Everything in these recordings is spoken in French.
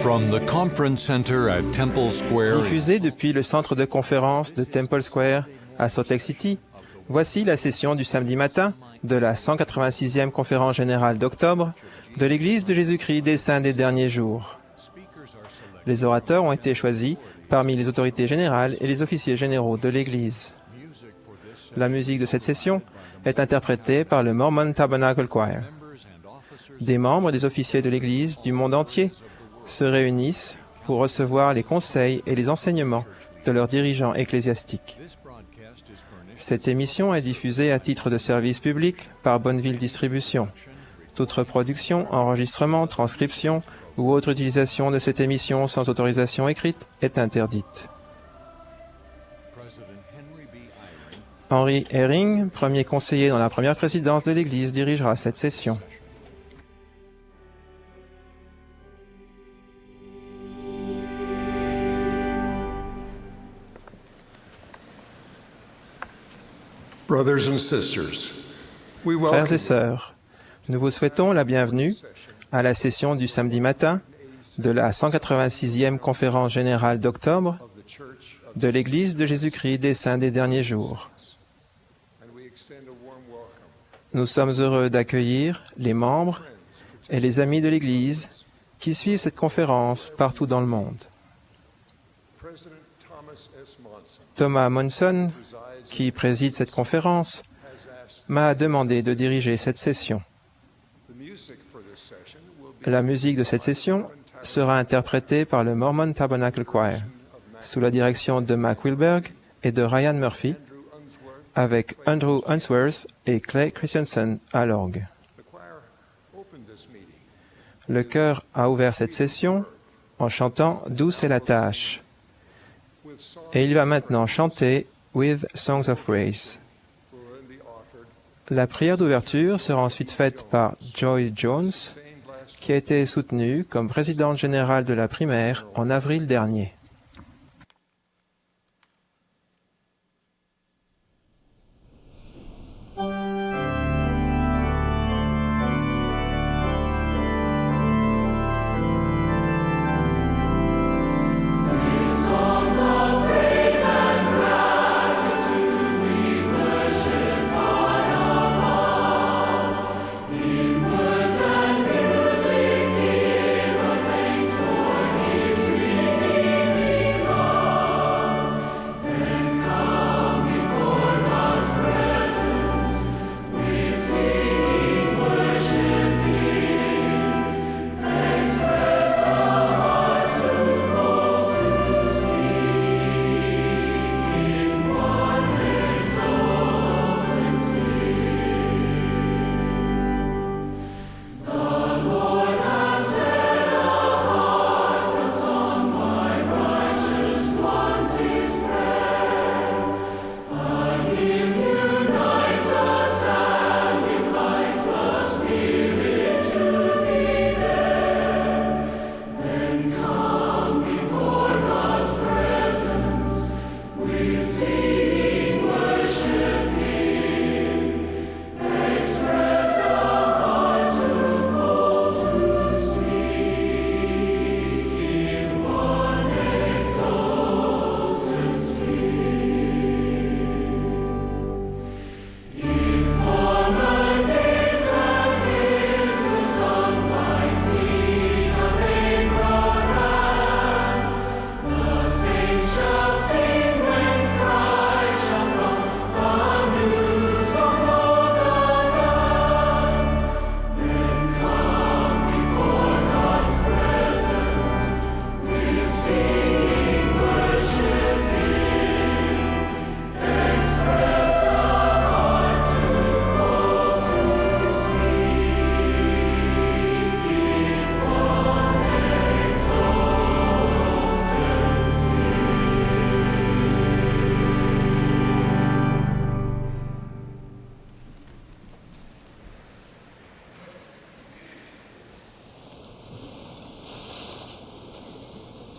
From the conference center at Temple Square, Diffusée depuis le centre de conférence de Temple Square à Salt Lake City, voici la session du samedi matin de la 186e conférence générale d'octobre de l'Église de Jésus-Christ des Saints des Derniers Jours. Les orateurs ont été choisis parmi les autorités générales et les officiers généraux de l'Église. La musique de cette session est interprétée par le Mormon Tabernacle Choir. Des membres et des officiers de l'Église du monde entier se réunissent pour recevoir les conseils et les enseignements de leurs dirigeants ecclésiastiques. Cette émission est diffusée à titre de service public par Bonneville Distribution. Toute reproduction, enregistrement, transcription ou autre utilisation de cette émission sans autorisation écrite est interdite. Henry Eyring, premier conseiller dans la première présidence de l'Église, dirigera cette session. Frères et sœurs, nous vous souhaitons la bienvenue à la session du samedi matin de la 186e conférence générale d'octobre de l'Église de Jésus-Christ des Saints des Derniers Jours. Nous sommes heureux d'accueillir les membres et les amis de l'Église qui suivent cette conférence partout dans le monde. Thomas Monson, qui préside cette conférence, m'a demandé de diriger cette session. La musique de cette session sera interprétée par le Mormon Tabernacle Choir, sous la direction de Mac Wilberg et de Ryan Murphy, avec Andrew Unsworth et Clay Christensen à l'orgue. Le chœur a ouvert cette session en chantant « Douce est la tâche » et il va maintenant chanter « With Songs of Grace ». La prière d'ouverture sera ensuite faite par Joy Jones, qui a été soutenue comme présidente générale de la primaire en avril dernier.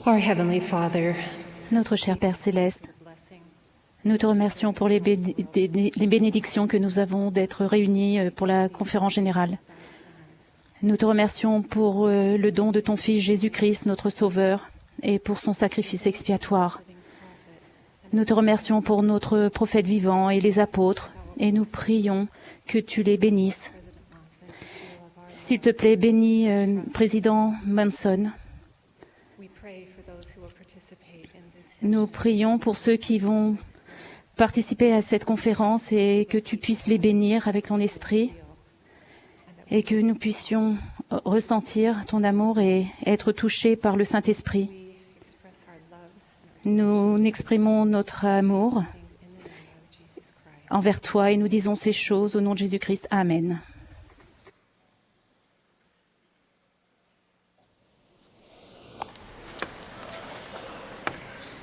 Our Heavenly Father, Notre cher Père céleste, nous te remercions pour les bénédictions que nous avons d'être réunis pour la conférence générale. Nous te remercions pour le don de ton Fils Jésus-Christ, notre Sauveur, et pour son sacrifice expiatoire. Nous te remercions pour notre prophète vivant et les apôtres, et nous prions que tu les bénisses. S'il te plaît, bénis président Monson. Nous prions pour ceux qui vont participer à cette conférence et que tu puisses les bénir avec ton esprit et que nous puissions ressentir ton amour et être touchés par le Saint-Esprit. Nous exprimons notre amour envers toi et nous disons ces choses au nom de Jésus-Christ. Amen.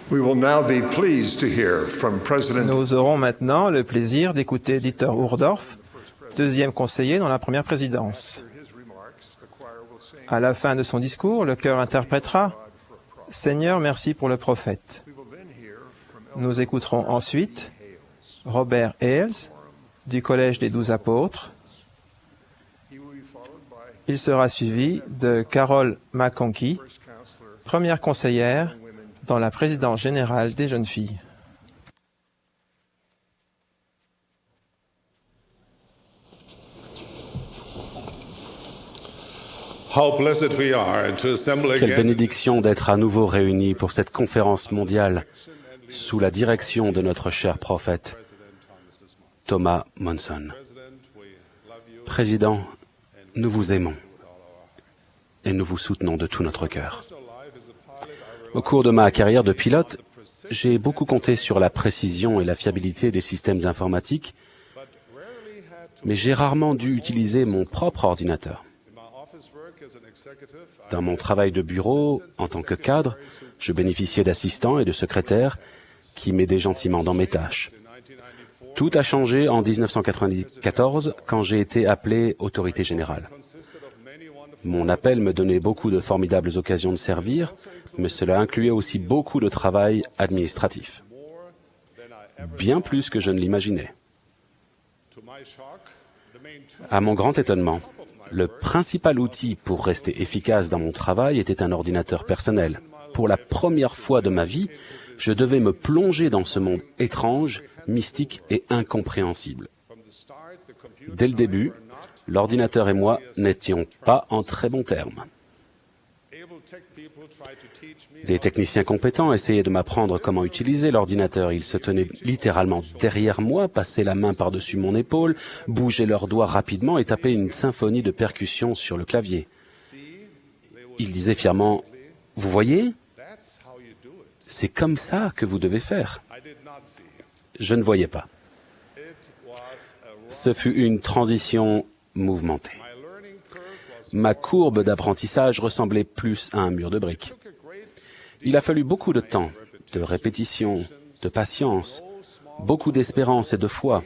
Nous aurons maintenant le plaisir d'écouter Dieter Uchtdorf, deuxième conseiller dans la première présidence. À la fin de son discours, le chœur interprétera « Seigneur, merci pour le prophète ». Nous écouterons ensuite Robert Hales du Collège des 12 apôtres. Il sera suivi de Carol McConkie, première conseillère dans la présidence générale des jeunes filles. Quelle bénédiction d'être à nouveau réunis pour cette conférence mondiale sous la direction de notre cher prophète Thomas Monson. Président, nous vous aimons et nous vous soutenons de tout notre cœur. Au cours de ma carrière de pilote, j'ai beaucoup compté sur la précision et la fiabilité des systèmes informatiques, mais j'ai rarement dû utiliser mon propre ordinateur. Dans mon travail de bureau, en tant que cadre, je bénéficiais d'assistants et de secrétaires qui m'aidaient gentiment dans mes tâches. Tout a changé en 1994 quand j'ai été appelé autorité générale. Mon appel me donnait beaucoup de formidables occasions de servir, mais cela incluait aussi beaucoup de travail administratif. Bien plus que je ne l'imaginais. À mon grand étonnement, le principal outil pour rester efficace dans mon travail était un ordinateur personnel. Pour la première fois de ma vie, je devais me plonger dans ce monde étrange, mystique et incompréhensible. Dès le début, l'ordinateur et moi n'étions pas en très bons termes. Des techniciens compétents essayaient de m'apprendre comment utiliser l'ordinateur. Ils se tenaient littéralement derrière moi, passaient la main par-dessus mon épaule, bougeaient leurs doigts rapidement et tapaient une symphonie de percussions sur le clavier. Ils disaient fièrement « Vous voyez ? C'est comme ça que vous devez faire. » Je ne voyais pas. Ce fut une transition mouvementée. Ma courbe d'apprentissage ressemblait plus à un mur de briques. Il a fallu beaucoup de temps, de répétition, de patience, beaucoup d'espérance et de foi,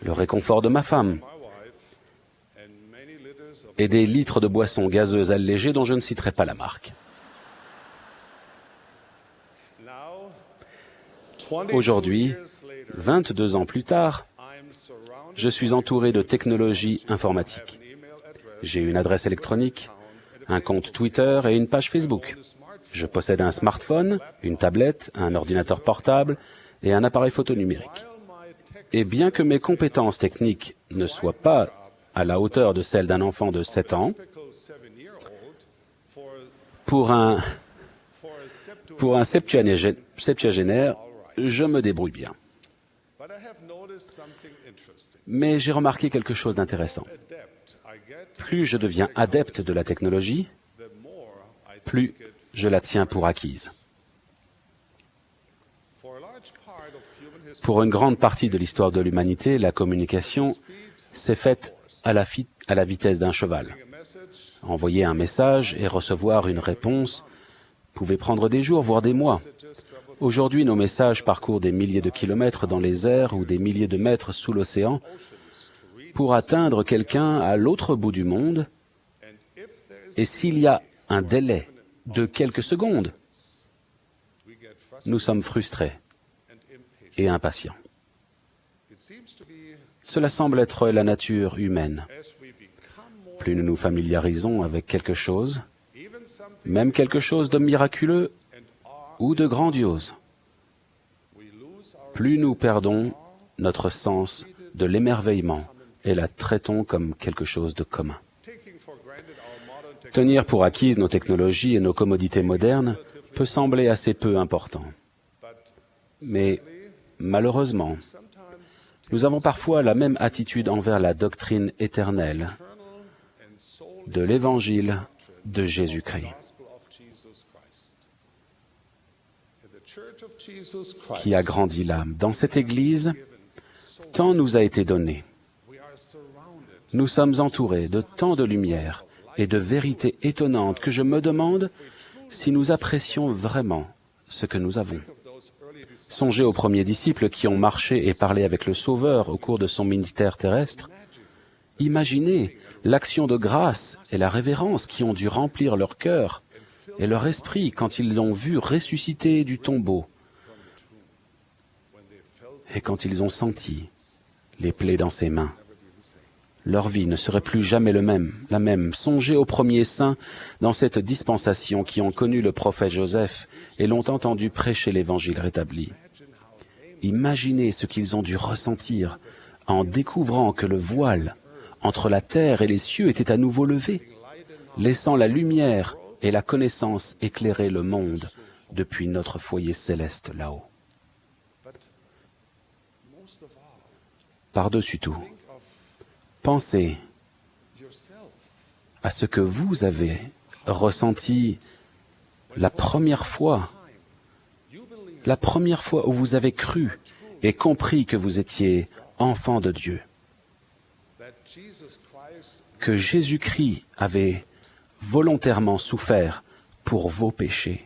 le réconfort de ma femme et des litres de boissons gazeuses allégées dont je ne citerai pas la marque. Aujourd'hui, 22 ans plus tard, je suis entouré de technologies informatiques. J'ai une adresse électronique, un compte Twitter et une page Facebook. Je possède un smartphone, une tablette, un ordinateur portable et un appareil photo numérique. Et bien que mes compétences techniques ne soient pas à la hauteur de celles d'un enfant de 7 ans, pour un septuagénaire, je me débrouille bien. Mais j'ai remarqué quelque chose d'intéressant. Plus je deviens adepte de la technologie, plus je la tiens pour acquise. Pour une grande partie de l'histoire de l'humanité, la communication s'est faite à la vitesse d'un cheval. Envoyer un message et recevoir une réponse pouvait prendre des jours, voire des mois. Aujourd'hui, nos messages parcourent des milliers de kilomètres dans les airs ou des milliers de mètres sous l'océan pour atteindre quelqu'un à l'autre bout du monde. Et s'il y a un délai de quelques secondes, nous sommes frustrés et impatients. Cela semble être la nature humaine. plus nous nous familiarisons avec quelque chose, même quelque chose de miraculeux ou de grandiose, plus nous perdons notre sens de l'émerveillement et la traitons comme quelque chose de commun. Tenir pour acquises nos technologies et nos commodités modernes peut sembler assez peu important. Mais malheureusement, nous avons parfois la même attitude envers la doctrine éternelle de l'Évangile de Jésus-Christ, qui a grandi l'âme. Dans cette Église, tant nous a été donné. Nous sommes entourés de tant de lumière et de vérités étonnantes que je me demande si nous apprécions vraiment ce que nous avons. Songez aux premiers disciples qui ont marché et parlé avec le Sauveur au cours de son ministère terrestre. Imaginez l'action de grâce et la révérence qui ont dû remplir leur cœur et leur esprit quand ils l'ont vu ressusciter du tombeau et quand ils ont senti les plaies dans ses mains. Leur vie ne serait plus jamais la même. Songez aux premiers saints dans cette dispensation qui ont connu le prophète Joseph et l'ont entendu prêcher l'Évangile rétabli. Imaginez ce qu'ils ont dû ressentir en découvrant que le voile entre la terre et les cieux était à nouveau levé, laissant la lumière et la connaissance éclairer le monde depuis notre foyer céleste là-haut. Par-dessus tout, pensez à ce que vous avez ressenti la première fois où vous avez cru et compris que vous étiez enfant de Dieu, que Jésus-Christ avait volontairement souffert pour vos péchés,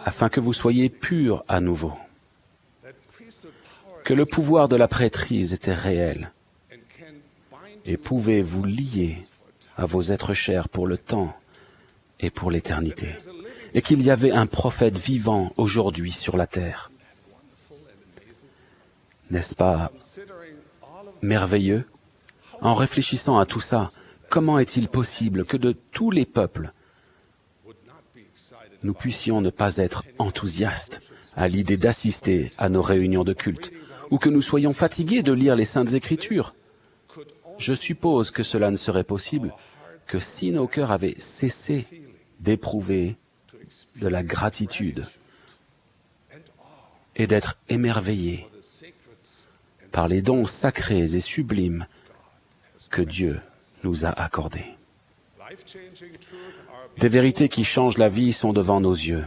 afin que vous soyez purs à nouveau, que le pouvoir de la prêtrise était réel et pouvait vous lier à vos êtres chers pour le temps et pour l'éternité, et qu'il y avait un prophète vivant aujourd'hui sur la terre. N'est-ce pas merveilleux? En réfléchissant à tout ça, comment est-il possible que de tous les peuples, nous puissions ne pas être enthousiastes à l'idée d'assister à nos réunions de culte, ou que nous soyons fatigués de lire les Saintes Écritures? Je suppose que cela ne serait possible que si nos cœurs avaient cessé d'éprouver de la gratitude et d'être émerveillés par les dons sacrés et sublimes que Dieu nous a accordés. Des vérités qui changent la vie sont devant nos yeux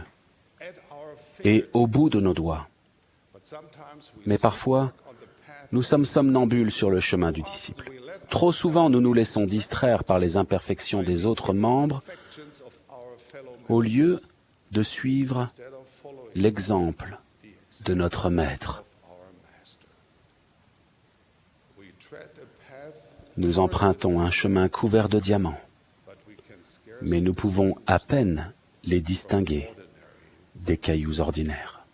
et au bout de nos doigts. Mais parfois, nous sommes somnambules sur le chemin du disciple. Trop souvent, nous nous laissons distraire par les imperfections des autres membres au lieu de suivre l'exemple de notre Maître. Nous empruntons un chemin couvert de diamants, mais nous pouvons à peine les distinguer des cailloux ordinaires.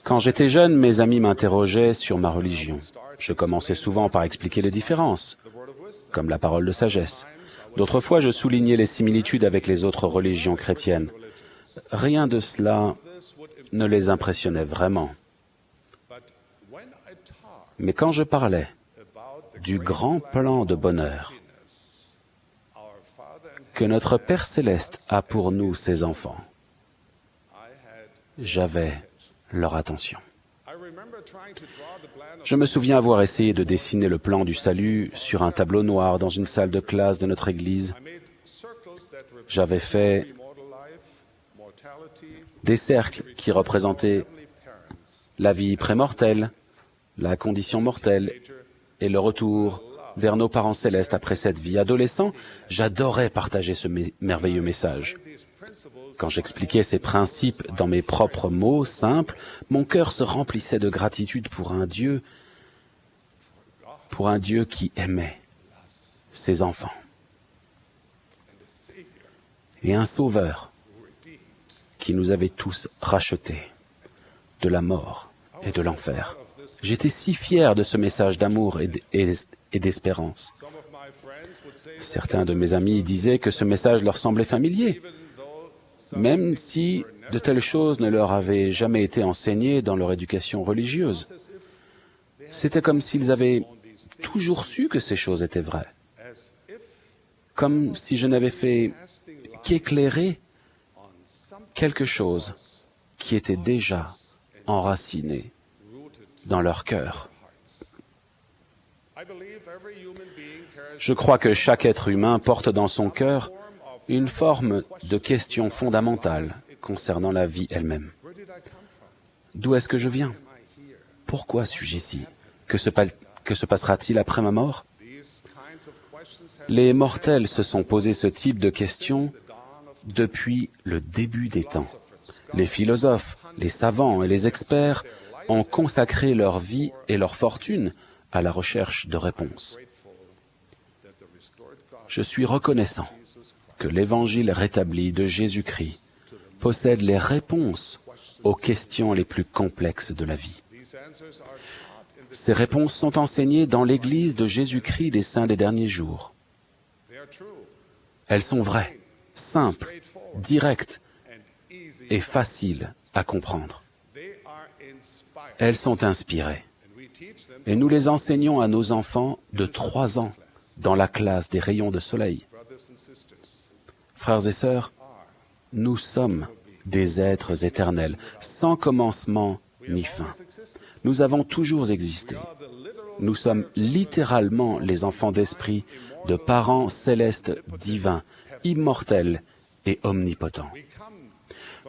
Quand j'étais jeune, mes amis m'interrogeaient sur ma religion. Je commençais souvent par expliquer les différences, comme la parole de sagesse. D'autres fois, je soulignais les similitudes avec les autres religions chrétiennes. Rien de cela ne les impressionnait vraiment. Mais quand je parlais du grand plan de bonheur que notre Père Céleste a pour nous, ses enfants, j'avais leur attention. Je me souviens avoir essayé de dessiner le plan du salut sur un tableau noir dans une salle de classe de notre église. J'avais fait des cercles qui représentaient la vie prémortelle, la condition mortelle et le retour vers nos parents célestes après cette vie. Adolescent, j'adorais partager ce merveilleux message. Quand j'expliquais ces principes dans mes propres mots simples, mon cœur se remplissait de gratitude pour un Dieu qui aimait ses enfants. Et un Sauveur qui nous avait tous rachetés de la mort et de l'enfer. J'étais si fier de ce message d'amour et d'espérance. Certains de mes amis disaient que ce message leur semblait familier, même si de telles choses ne leur avaient jamais été enseignées dans leur éducation religieuse. C'était comme s'ils avaient toujours su que ces choses étaient vraies, comme si je n'avais fait qu'éclairer quelque chose qui était déjà enraciné dans leur cœur. Je crois que chaque être humain porte dans son cœur une forme de question fondamentale concernant la vie elle-même. D'où est-ce que je viens? Pourquoi suis-je ici? Que se passera-t-il après ma mort? Les mortels se sont posés ce type de questions depuis le début des temps. Les philosophes, les savants et les experts ont consacré leur vie et leur fortune à la recherche de réponses. Je suis reconnaissant que l'Évangile rétabli de Jésus-Christ possède les réponses aux questions les plus complexes de la vie. Ces réponses sont enseignées dans l'Église de Jésus-Christ des Saints des derniers jours. Elles sont vraies, simples, directes et faciles à comprendre. Elles sont inspirées. Et nous les enseignons à nos enfants de 3 ans dans la classe des rayons de soleil. Frères et sœurs, nous sommes des êtres éternels, sans commencement ni fin. Nous avons toujours existé. Nous sommes littéralement les enfants d'esprit de parents célestes divins, immortels et omnipotents.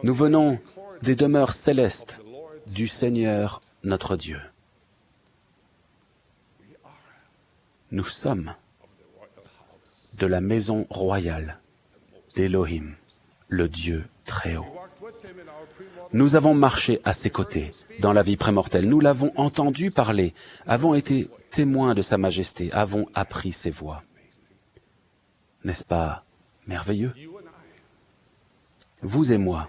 Nous venons des demeures célestes du Seigneur notre Dieu. Nous sommes de la maison royale d'Élohim, le Dieu très haut. Nous avons marché à ses côtés dans la vie prémortelle. Nous l'avons entendu parler, avons été témoins de sa majesté, avons appris ses voix. N'est-ce pas merveilleux? Vous et moi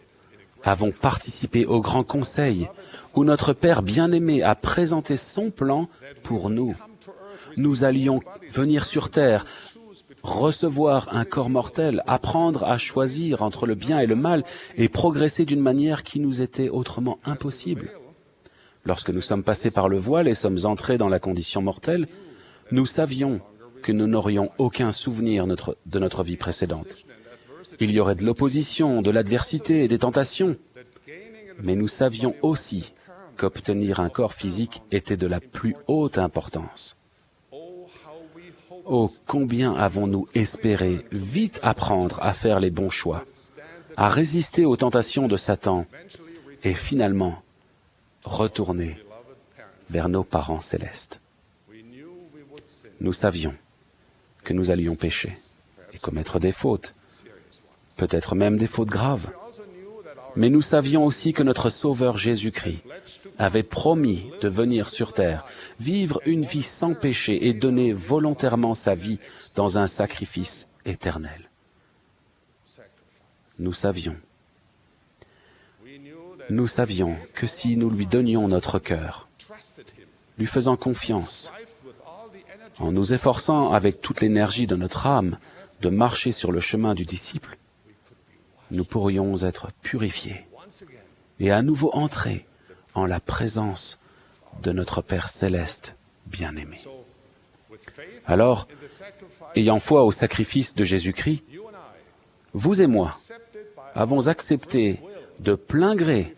avons participé au grand conseil où notre Père bien-aimé a présenté son plan pour nous. Nous allions venir sur terre, recevoir un corps mortel, apprendre à choisir entre le bien et le mal et progresser d'une manière qui nous était autrement impossible. Lorsque nous sommes passés par le voile et sommes entrés dans la condition mortelle, nous savions que nous n'aurions aucun souvenir de notre vie précédente. Il y aurait de l'opposition, de l'adversité et des tentations. Mais nous savions aussi qu'obtenir un corps physique était de la plus haute importance. Oh, combien avons-nous espéré vite apprendre à faire les bons choix, à résister aux tentations de Satan et finalement retourner vers nos parents célestes. Nous savions que nous allions pécher et commettre des fautes, peut-être même des fautes graves. Mais nous savions aussi que notre Sauveur Jésus-Christ avait promis de venir sur terre, vivre une vie sans péché et donner volontairement sa vie dans un sacrifice éternel. Nous savions que si nous lui donnions notre cœur, lui faisant confiance, en nous efforçant avec toute l'énergie de notre âme de marcher sur le chemin du disciple, nous pourrions être purifiés et à nouveau entrer en la présence de notre Père céleste bien-aimé. Alors, ayant foi au sacrifice de Jésus-Christ, vous et moi avons accepté de plein gré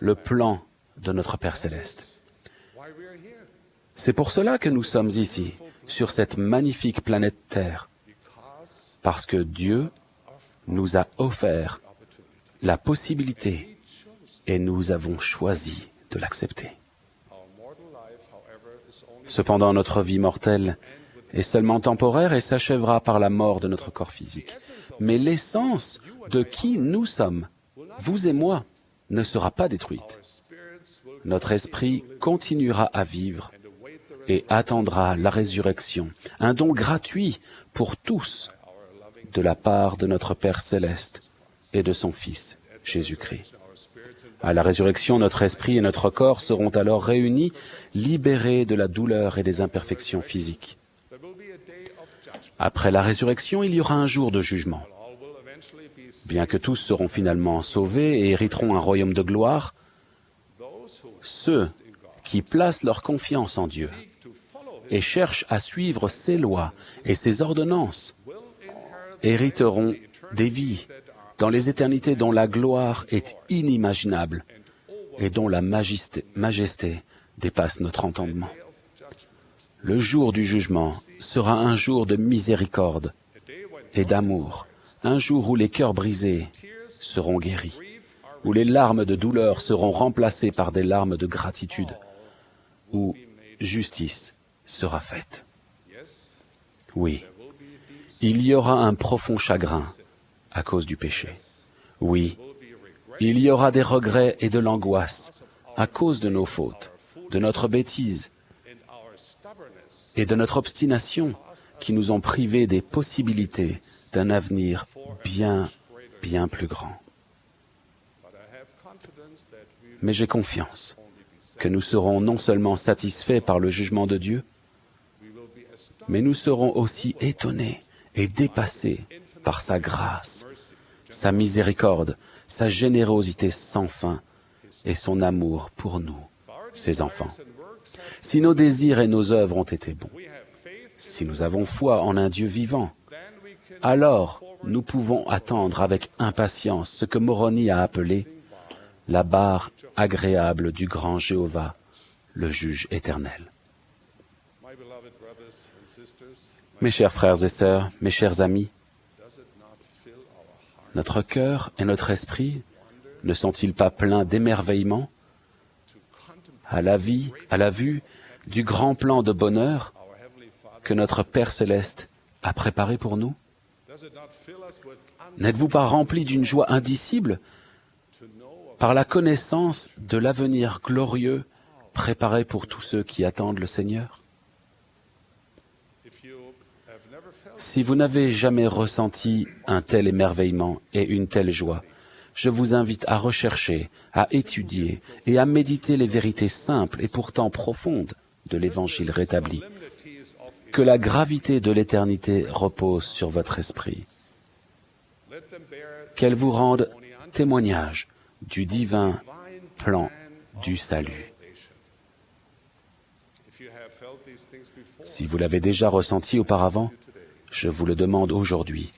le plan de notre Père céleste. C'est pour cela que nous sommes ici, sur cette magnifique planète Terre, parce que Dieu nous a offert la possibilité et nous avons choisi de l'accepter. Cependant, notre vie mortelle est seulement temporaire et s'achèvera par la mort de notre corps physique. Mais l'essence de qui nous sommes, vous et moi, ne sera pas détruite. Notre esprit continuera à vivre et attendra la résurrection, un don gratuit pour tous de la part de notre Père céleste et de son Fils, Jésus-Christ. À la résurrection, notre esprit et notre corps seront alors réunis, libérés de la douleur et des imperfections physiques. Après la résurrection, il y aura un jour de jugement. Bien que tous seront finalement sauvés et hériteront un royaume de gloire, ceux qui placent leur confiance en Dieu et cherchent à suivre ses lois et ses ordonnances hériteront des vies dans les éternités dont la gloire est inimaginable et dont la majesté dépasse notre entendement. Le jour du jugement sera un jour de miséricorde et d'amour, un jour où les cœurs brisés seront guéris, où les larmes de douleur seront remplacées par des larmes de gratitude, où justice sera faite. Oui, il y aura un profond chagrin à cause du péché. Oui, il y aura des regrets et de l'angoisse à cause de nos fautes, de notre bêtise et de notre obstination qui nous ont privés des possibilités d'un avenir bien plus grand. Mais j'ai confiance que nous serons non seulement satisfaits par le jugement de Dieu, mais nous serons aussi étonnés et dépassés par sa grâce, sa miséricorde, sa générosité sans fin et son amour pour nous, ses enfants. Si nos désirs et nos œuvres ont été bons, si nous avons foi en un Dieu vivant, alors nous pouvons attendre avec impatience ce que Moroni a appelé la barre agréable du grand Jéhovah, le juge éternel. Mes chers frères et sœurs, mes chers amis, notre cœur et notre esprit ne sont-ils pas pleins d'émerveillement à la vue du grand plan de bonheur que notre Père céleste a préparé pour nous? N'êtes-vous pas remplis d'une joie indicible par la connaissance de l'avenir glorieux préparé pour tous ceux qui attendent le Seigneur? Si vous n'avez jamais ressenti un tel émerveillement et une telle joie, je vous invite à rechercher, à étudier et à méditer les vérités simples et pourtant profondes de l'Évangile rétabli. Que la gravité de l'éternité repose sur votre esprit. Qu'elle vous rende témoignage du divin plan du salut. Si vous l'avez déjà ressenti auparavant, je vous le demande aujourd'hui.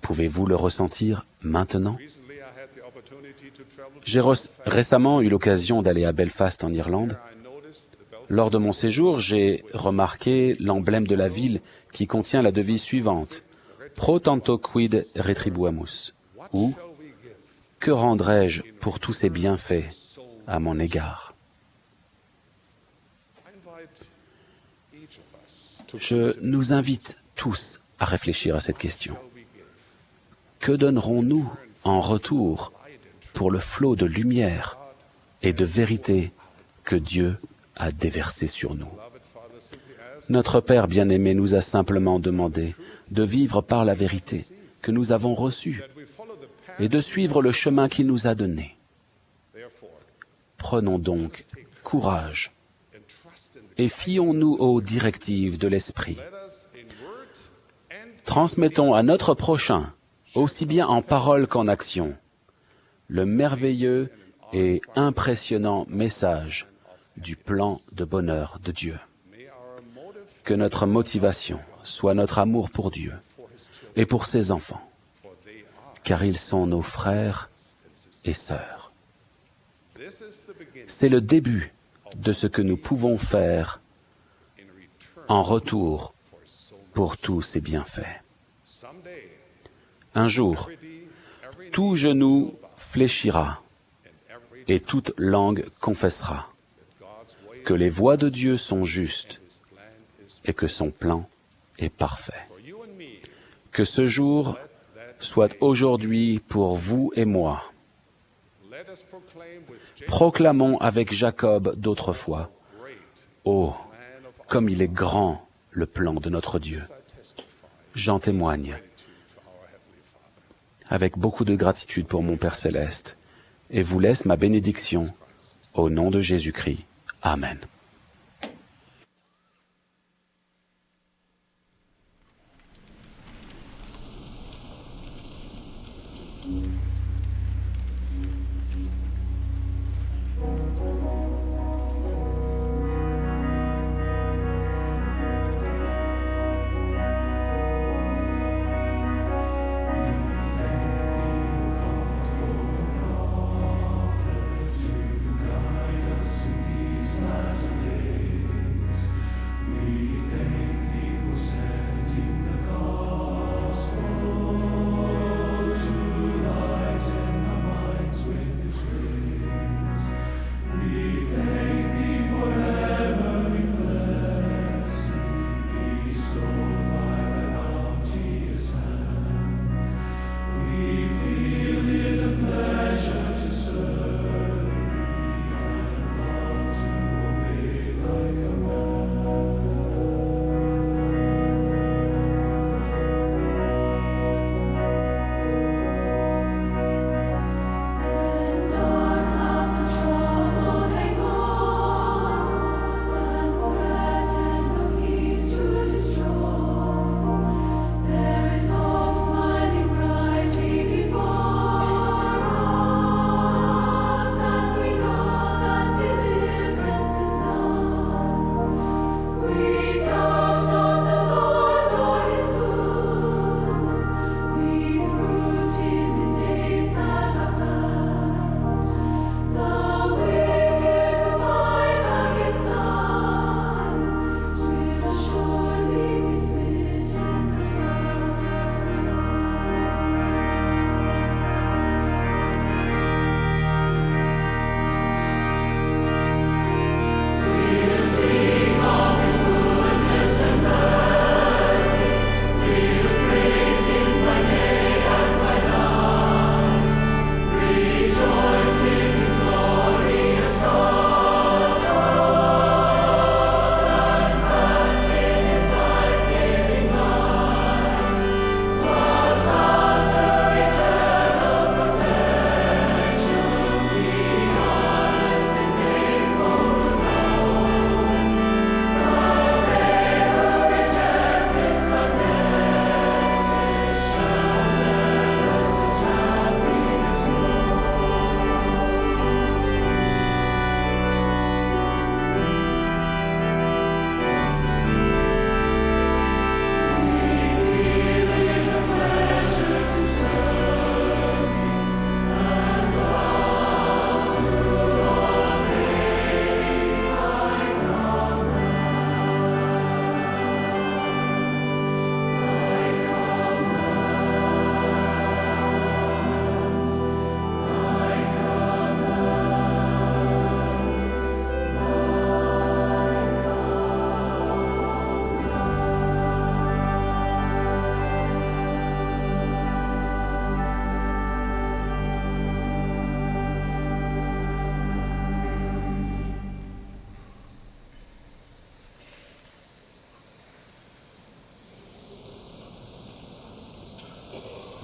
Pouvez-vous le ressentir maintenant? J'ai récemment eu l'occasion d'aller à Belfast en Irlande. Lors de mon séjour, j'ai remarqué l'emblème de la ville qui contient la devise suivante, Pro tanto quid retribuamus, ou que rendrai-je pour tous ces bienfaits à mon égard? Je nous invite tous à réfléchir à cette question. Que donnerons-nous en retour pour le flot de lumière et de vérité que Dieu a déversé sur nous? Notre Père bien-aimé nous a simplement demandé de vivre par la vérité que nous avons reçue et de suivre le chemin qu'il nous a donné. Prenons donc courage et fions-nous aux directives de l'Esprit. Transmettons à notre prochain, aussi bien en parole qu'en action, le merveilleux et impressionnant message du plan de bonheur de Dieu. Que notre motivation soit notre amour pour Dieu et pour ses enfants, car ils sont nos frères et sœurs. C'est le début de ce que nous pouvons faire en retour pour tous ces bienfaits. Un jour, tout genou fléchira et toute langue confessera que les voies de Dieu sont justes et que son plan est parfait. Que ce jour soit aujourd'hui pour vous et moi. Proclamons avec Jacob d'autrefois, « Oh, comme il est grand le plan de notre Dieu !» J'en témoigne avec beaucoup de gratitude pour mon Père céleste et vous laisse ma bénédiction. Au nom de Jésus-Christ. Amen.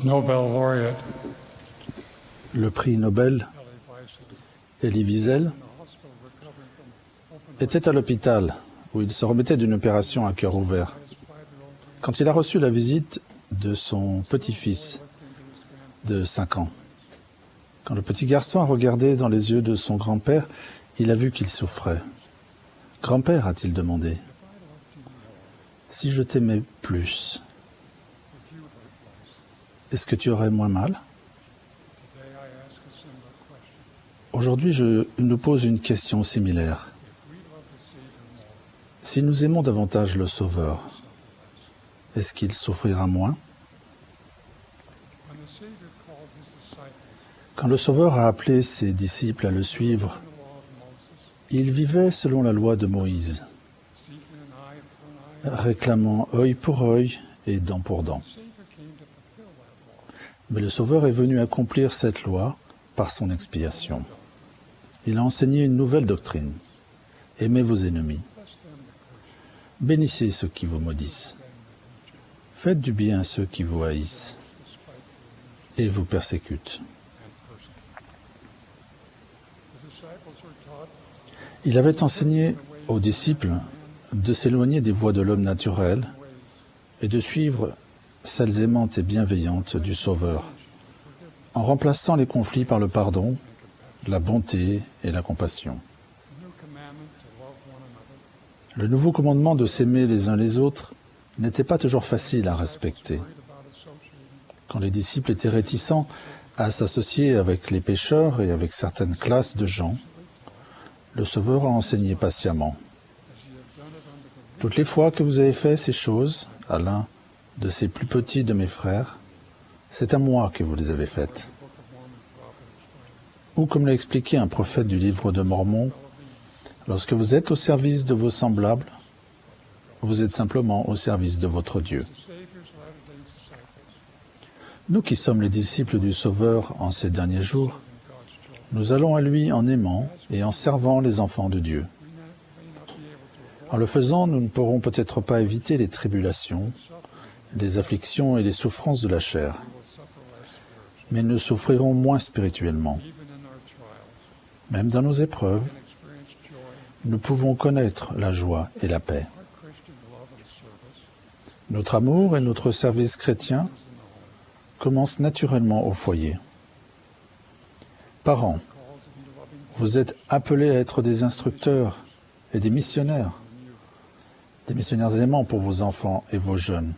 Nobel laureate Le prix Nobel, Elie Wiesel, était à l'hôpital où il se remettait d'une opération à cœur ouvert. Quand il a reçu la visite de son petit-fils de 5 ans, quand le petit garçon a regardé dans les yeux de son grand-père, il a vu qu'il souffrait. « Grand-père » a-t-il demandé, « si je t'aimais plus, est-ce que tu aurais moins mal ?» Aujourd'hui, je nous pose une question similaire. Si nous aimons davantage le Sauveur, est-ce qu'il souffrira moins? Quand le Sauveur a appelé ses disciples à le suivre, il vivait selon la loi de Moïse, réclamant œil pour œil et dent pour dent. Mais le Sauveur est venu accomplir cette loi par son expiation. Il a enseigné une nouvelle doctrine. Aimez vos ennemis. Bénissez ceux qui vous maudissent. Faites du bien à ceux qui vous haïssent et vous persécutent. Il avait enseigné aux disciples de s'éloigner des voies de l'homme naturel et de suivre celles aimantes et bienveillantes du Sauveur, en remplaçant les conflits par le pardon, la bonté et la compassion. Le nouveau commandement de s'aimer les uns les autres n'était pas toujours facile à respecter. Quand les disciples étaient réticents à s'associer avec les pécheurs et avec certaines classes de gens, le Sauveur a enseigné patiemment. Toutes les fois que vous avez fait ces choses à l'un de ces plus petits de mes frères, c'est à moi que vous les avez faites. Ou comme l'a expliqué un prophète du livre de Mormon, lorsque vous êtes au service de vos semblables, vous êtes simplement au service de votre Dieu. Nous qui sommes les disciples du Sauveur en ces derniers jours, nous allons à lui en aimant et en servant les enfants de Dieu. En le faisant, nous ne pourrons peut-être pas éviter les tribulations, les afflictions et les souffrances de la chair, mais nous souffrirons moins spirituellement. Même dans nos épreuves, nous pouvons connaître la joie et la paix. Notre amour et notre service chrétien commencent naturellement au foyer. Parents, vous êtes appelés à être des instructeurs et des missionnaires aimants pour vos enfants et vos jeunes.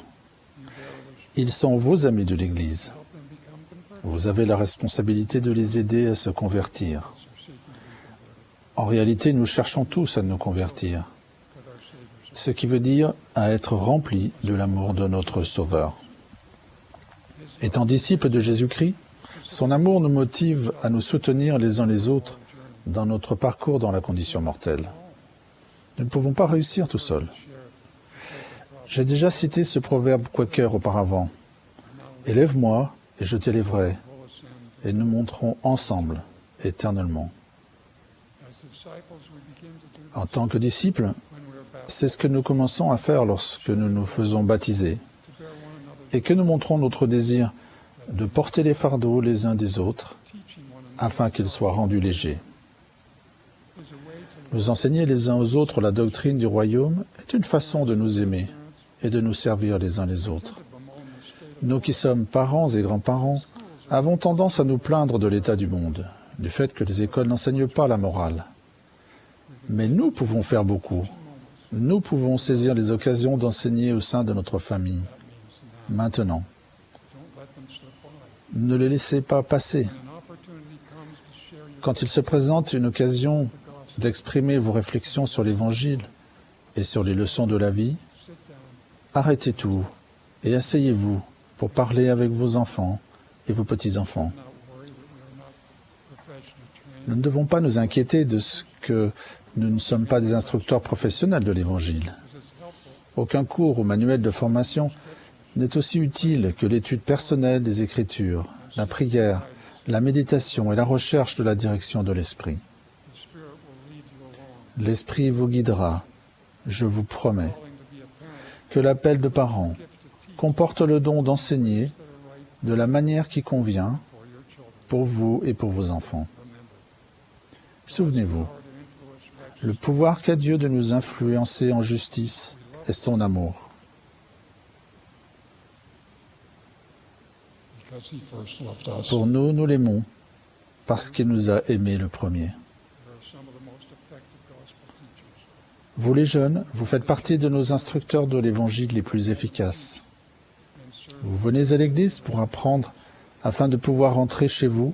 Ils sont vos amis de l'Église. Vous avez la responsabilité de les aider à se convertir. En réalité, nous cherchons tous à nous convertir, ce qui veut dire à être remplis de l'amour de notre Sauveur. Étant disciples de Jésus-Christ, son amour nous motive à nous soutenir les uns les autres dans notre parcours dans la condition mortelle. Nous ne pouvons pas réussir tout seuls. J'ai déjà cité ce proverbe quaker auparavant. « Élève-moi et je t'élèverai, et nous monterons ensemble éternellement. » En tant que disciples, c'est ce que nous commençons à faire lorsque nous nous faisons baptiser et que nous montrons notre désir de porter les fardeaux les uns des autres afin qu'ils soient rendus légers. Nous enseigner les uns aux autres la doctrine du royaume est une façon de nous aimer et de nous servir les uns les autres. Nous qui sommes parents et grands-parents avons tendance à nous plaindre de l'état du monde, du fait que les écoles n'enseignent pas la morale. Mais nous pouvons faire beaucoup. Nous pouvons saisir les occasions d'enseigner au sein de notre famille. Maintenant, ne les laissez pas passer. Quand il se présente une occasion d'exprimer vos réflexions sur l'Évangile et sur les leçons de la vie, arrêtez tout et asseyez-vous pour parler avec vos enfants et vos petits-enfants. Nous ne devons pas nous inquiéter de ce que nous ne sommes pas des instructeurs professionnels de l'Évangile. Aucun cours ou manuel de formation n'est aussi utile que l'étude personnelle des Écritures, la prière, la méditation et la recherche de la direction de l'Esprit. L'Esprit vous guidera, je vous promets, que l'appel de parents comporte le don d'enseigner de la manière qui convient pour vous et pour vos enfants. Souvenez-vous, le pouvoir qu'a Dieu de nous influencer en justice est son amour. Pour nous, nous l'aimons parce qu'il nous a aimés le premier. Vous les jeunes, vous faites partie de nos instructeurs de l'Évangile les plus efficaces. Vous venez à l'Église pour apprendre afin de pouvoir rentrer chez vous,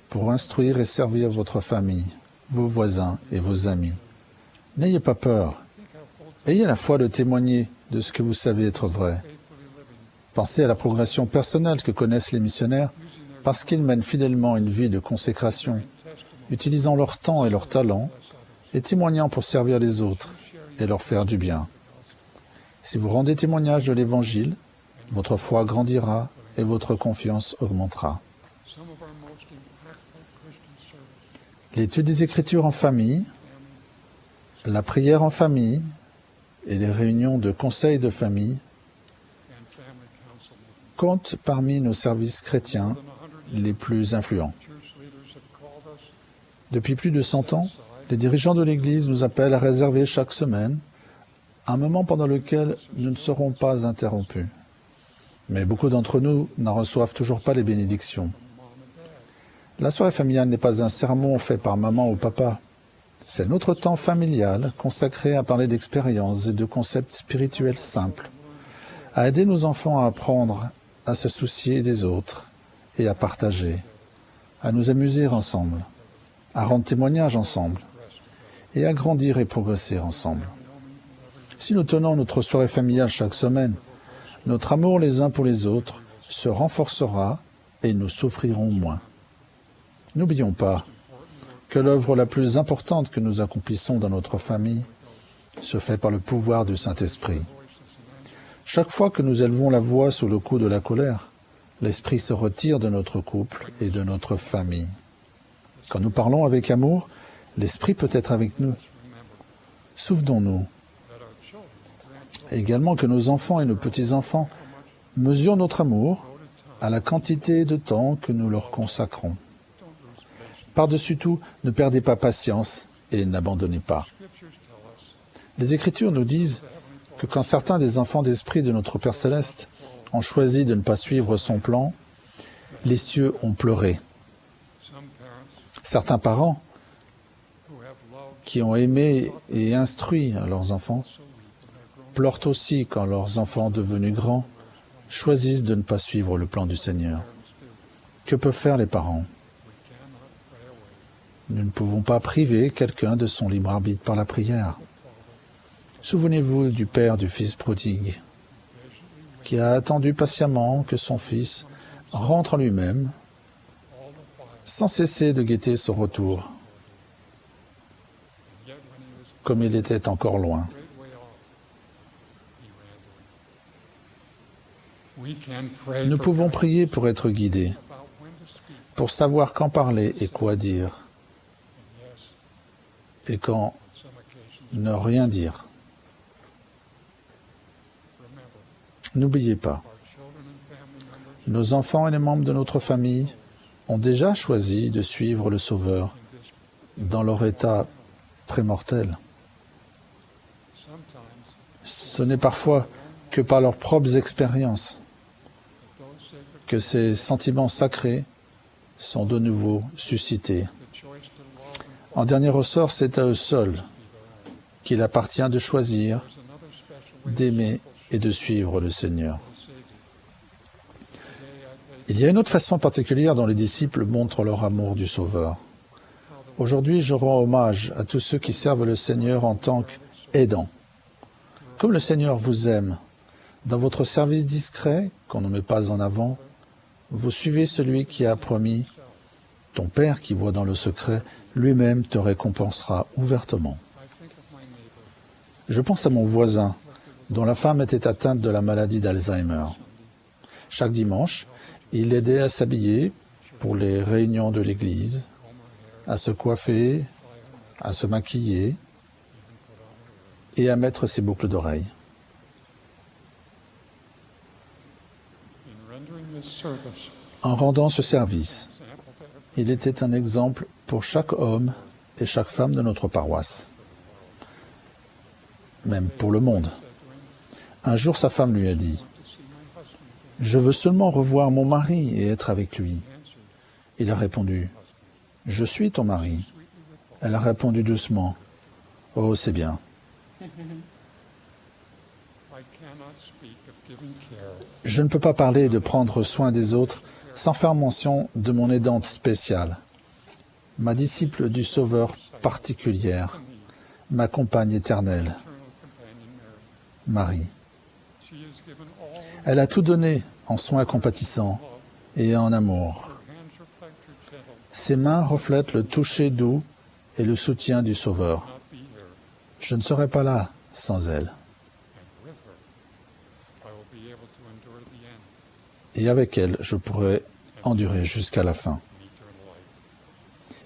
pour instruire et servir votre famille, vos voisins et vos amis. N'ayez pas peur. Ayez la foi de témoigner de ce que vous savez être vrai. Pensez à la progression personnelle que connaissent les missionnaires parce qu'ils mènent fidèlement une vie de consécration, utilisant leur temps et leur talent et témoignant pour servir les autres et leur faire du bien. Si vous rendez témoignage de l'Évangile, votre foi grandira et votre confiance augmentera. L'étude des Écritures en famille, la prière en famille et les réunions de conseil de famille comptent parmi nos services chrétiens les plus influents. Depuis plus de 100 ans, les dirigeants de l'Église nous appellent à réserver chaque semaine un moment pendant lequel nous ne serons pas interrompus. Mais beaucoup d'entre nous n'en reçoivent toujours pas les bénédictions. La soirée familiale n'est pas un sermon fait par maman ou papa. C'est notre temps familial consacré à parler d'expériences et de concepts spirituels simples, à aider nos enfants à apprendre à se soucier des autres et à partager, à nous amuser ensemble, à rendre témoignage ensemble et à grandir et progresser ensemble. Si nous tenons notre soirée familiale chaque semaine, notre amour les uns pour les autres se renforcera et nous souffrirons moins. N'oublions pas que l'œuvre la plus importante que nous accomplissons dans notre famille se fait par le pouvoir du Saint-Esprit. Chaque fois que nous élevons la voix sous le coup de la colère, l'Esprit se retire de notre couple et de notre famille. Quand nous parlons avec amour, l'Esprit peut être avec nous. Souvenons-nous également que nos enfants et nos petits-enfants mesurent notre amour à la quantité de temps que nous leur consacrons. Par-dessus tout, ne perdez pas patience et n'abandonnez pas. Les Écritures nous disent que quand certains des enfants d'esprit de notre Père Céleste ont choisi de ne pas suivre son plan, les cieux ont pleuré. Certains parents qui ont aimé et instruit leurs enfants pleurent aussi quand leurs enfants devenus grands choisissent de ne pas suivre le plan du Seigneur. Que peuvent faire les parents ? Nous ne pouvons pas priver quelqu'un de son libre arbitre par la prière. Souvenez-vous du père du fils prodigue, qui a attendu patiemment que son fils rentre en lui-même, sans cesser de guetter son retour, comme il était encore loin. Nous pouvons prier pour être guidés, pour savoir quand parler et quoi dire, et quand ne rien dire. N'oubliez pas, nos enfants et les membres de notre famille ont déjà choisi de suivre le Sauveur dans leur état prémortel. Ce n'est parfois que par leurs propres expériences que ces sentiments sacrés sont de nouveau suscités. En dernier ressort, c'est à eux seuls qu'il appartient de choisir, d'aimer et de suivre le Seigneur. Il y a une autre façon particulière dont les disciples montrent leur amour du Sauveur. Aujourd'hui, je rends hommage à tous ceux qui servent le Seigneur en tant qu'aidants. Comme le Seigneur vous aime, dans votre service discret, qu'on ne met pas en avant, vous suivez celui qui a promis « Ton Père qui voit dans le secret, lui-même te récompensera ouvertement. » Je pense à mon voisin, dont la femme était atteinte de la maladie d'Alzheimer. Chaque dimanche, il l'aidait à s'habiller pour les réunions de l'église, à se coiffer, à se maquiller et à mettre ses boucles d'oreilles. En rendant ce service, il était un exemple pour chaque homme et chaque femme de notre paroisse, même pour le monde. Un jour, sa femme lui a dit « Je veux seulement revoir mon mari et être avec lui. » Il a répondu « Je suis ton mari. » Elle a répondu doucement « Oh, c'est bien. » Je ne peux pas parler de prendre soin des autres sans faire mention de mon aidante spéciale, ma disciple du Sauveur particulière, ma compagne éternelle, Marie. Elle a tout donné en soins compatissants et en amour. Ses mains reflètent le toucher doux et le soutien du Sauveur. Je ne serais pas là sans elle. Et avec elle, je pourrais endurer jusqu'à la fin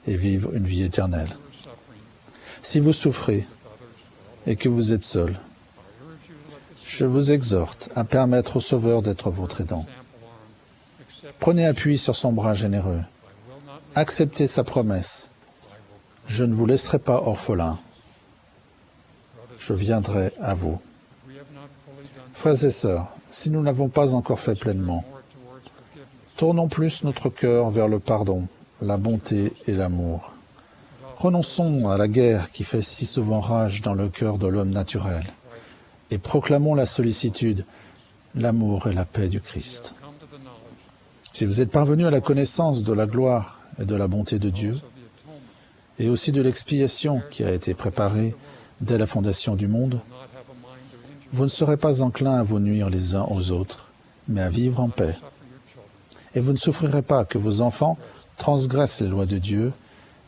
et vivre une vie éternelle. Si vous souffrez et que vous êtes seul, je vous exhorte à permettre au Sauveur d'être votre aidant. Prenez appui sur son bras généreux. Acceptez sa promesse. Je ne vous laisserai pas orphelins. Je viendrai à vous. Frères et sœurs, si nous n'avons pas encore fait pleinement, tournons plus notre cœur vers le pardon, la bonté et l'amour. Renonçons à la guerre qui fait si souvent rage dans le cœur de l'homme naturel et proclamons la sollicitude, l'amour et la paix du Christ. Si vous êtes parvenus à la connaissance de la gloire et de la bonté de Dieu, et aussi de l'expiation qui a été préparée dès la fondation du monde, vous ne serez pas enclins à vous nuire les uns aux autres, mais à vivre en paix. Et vous ne souffrirez pas que vos enfants transgressent les lois de Dieu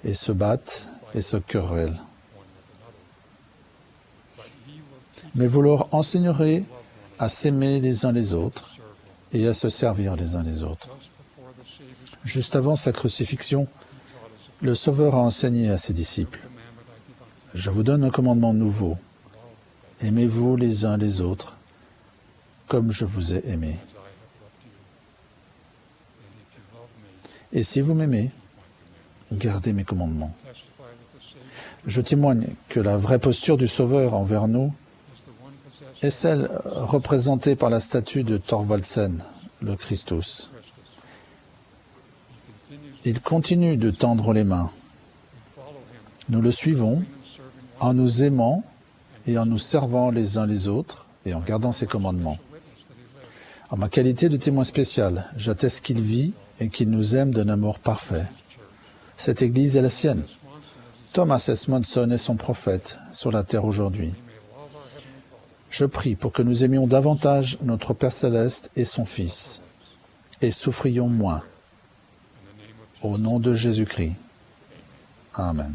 et se battent et se querellent. Mais vous leur enseignerez à s'aimer les uns les autres et à se servir les uns les autres. Juste avant sa crucifixion, le Sauveur a enseigné à ses disciples, « Je vous donne un commandement nouveau. Aimez-vous les uns les autres, comme je vous ai aimé. Et si vous m'aimez, gardez mes commandements. » Je témoigne que la vraie posture du Sauveur envers nous est celle représentée par la statue de Thorvaldsen, le Christus. Il continue de tendre les mains. Nous le suivons en nous aimant et en nous servant les uns les autres et en gardant ses commandements. En ma qualité de témoin spécial, j'atteste qu'il vit et qu'il nous aime d'un amour parfait. Cette Église est la sienne. Thomas S. Monson est son prophète sur la terre aujourd'hui. Je prie pour que nous aimions davantage notre Père Céleste et son Fils, et souffrions moins. Au nom de Jésus-Christ. Amen.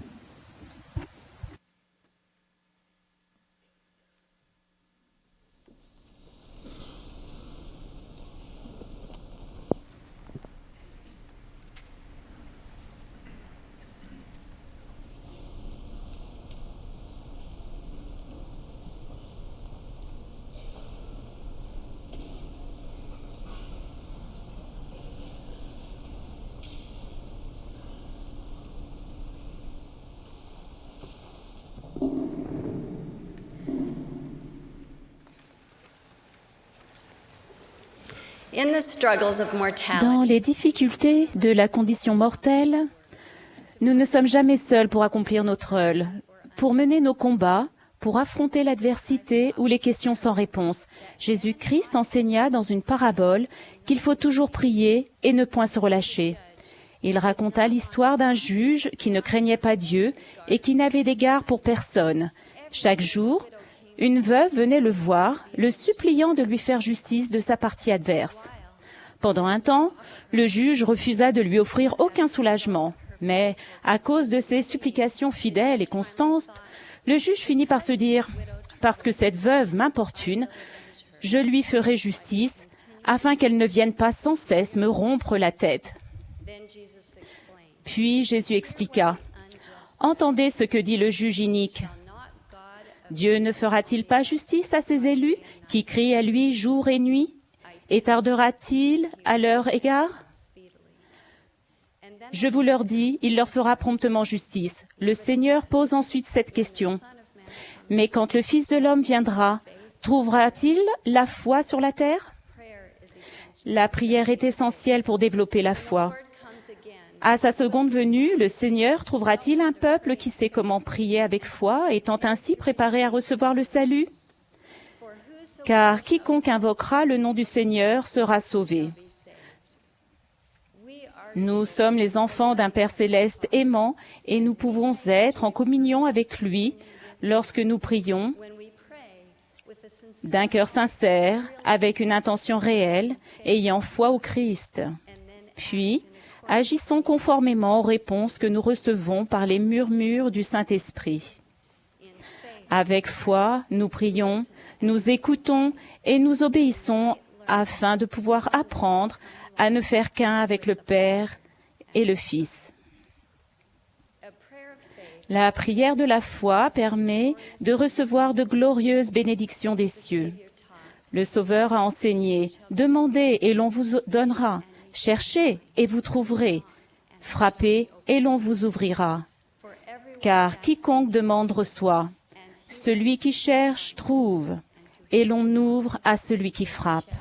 Dans les difficultés de la condition mortelle, nous ne sommes jamais seuls pour accomplir notre rôle, pour mener nos combats, pour affronter l'adversité ou les questions sans réponse. Jésus-Christ enseigna dans une parabole qu'il faut toujours prier et ne point se relâcher. Il raconta l'histoire d'un juge qui ne craignait pas Dieu et qui n'avait d'égard pour personne. Chaque jour, une veuve venait le voir, le suppliant de lui faire justice de sa partie adverse. Pendant un temps, le juge refusa de lui offrir aucun soulagement. Mais, à cause de ses supplications fidèles et constantes, le juge finit par se dire « Parce que cette veuve m'importune, je lui ferai justice, afin qu'elle ne vienne pas sans cesse me rompre la tête. » Puis Jésus expliqua « Entendez ce que dit le juge inique. Dieu ne fera-t-il pas justice à ses élus qui crient à lui jour et nuit? Et tardera-t-il à leur égard? Je vous leur dis, il leur fera promptement justice. » Le Seigneur pose ensuite cette question. « Mais quand le Fils de l'homme viendra, trouvera-t-il la foi sur la terre ?» La prière est essentielle pour développer la foi. À sa seconde venue, le Seigneur trouvera-t-il un peuple qui sait comment prier avec foi, étant ainsi préparé à recevoir le salut? Car quiconque invoquera le nom du Seigneur sera sauvé. Nous sommes les enfants d'un Père céleste aimant et nous pouvons être en communion avec lui lorsque nous prions d'un cœur sincère, avec une intention réelle, ayant foi au Christ. Puis, agissons conformément aux réponses que nous recevons par les murmures du Saint-Esprit. Avec foi, nous prions, nous écoutons et nous obéissons afin de pouvoir apprendre à ne faire qu'un avec le Père et le Fils. La prière de la foi permet de recevoir de glorieuses bénédictions des cieux. Le Sauveur a enseigné « Demandez et l'on vous donnera, cherchez et vous trouverez, frappez et l'on vous ouvrira. » Car quiconque demande reçoit, celui qui cherche trouve, et l'on ouvre à celui qui frappe.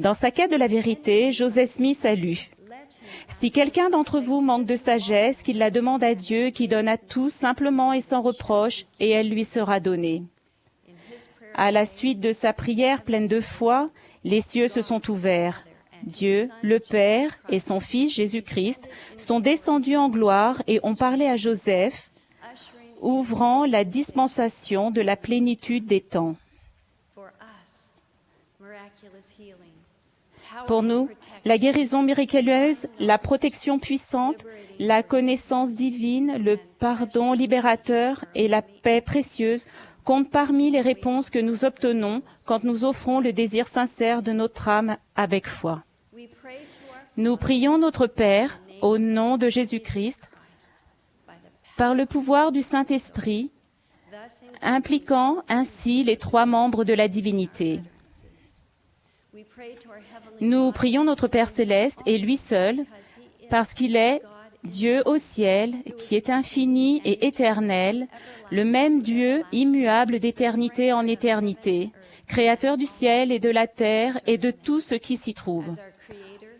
Dans sa quête de la vérité, Joseph Smith a lu « Si quelqu'un d'entre vous manque de sagesse, qu'il la demande à Dieu, qui donne à tous simplement et sans reproche, et elle lui sera donnée. » À la suite de sa prière pleine de foi, les cieux se sont ouverts. Dieu, le Père et son Fils Jésus-Christ sont descendus en gloire et ont parlé à Joseph, ouvrant la dispensation de la plénitude des temps. Pour nous, la guérison miraculeuse, la protection puissante, la connaissance divine, le pardon libérateur et la paix précieuse comptent parmi les réponses que nous obtenons quand nous offrons le désir sincère de notre âme avec foi. Nous prions notre Père au nom de Jésus-Christ par le pouvoir du Saint-Esprit, impliquant ainsi les trois membres de la divinité. Nous prions notre Père céleste et lui seul, parce qu'il est Dieu au ciel, qui est infini et éternel, le même Dieu immuable d'éternité en éternité, créateur du ciel et de la terre et de tout ce qui s'y trouve.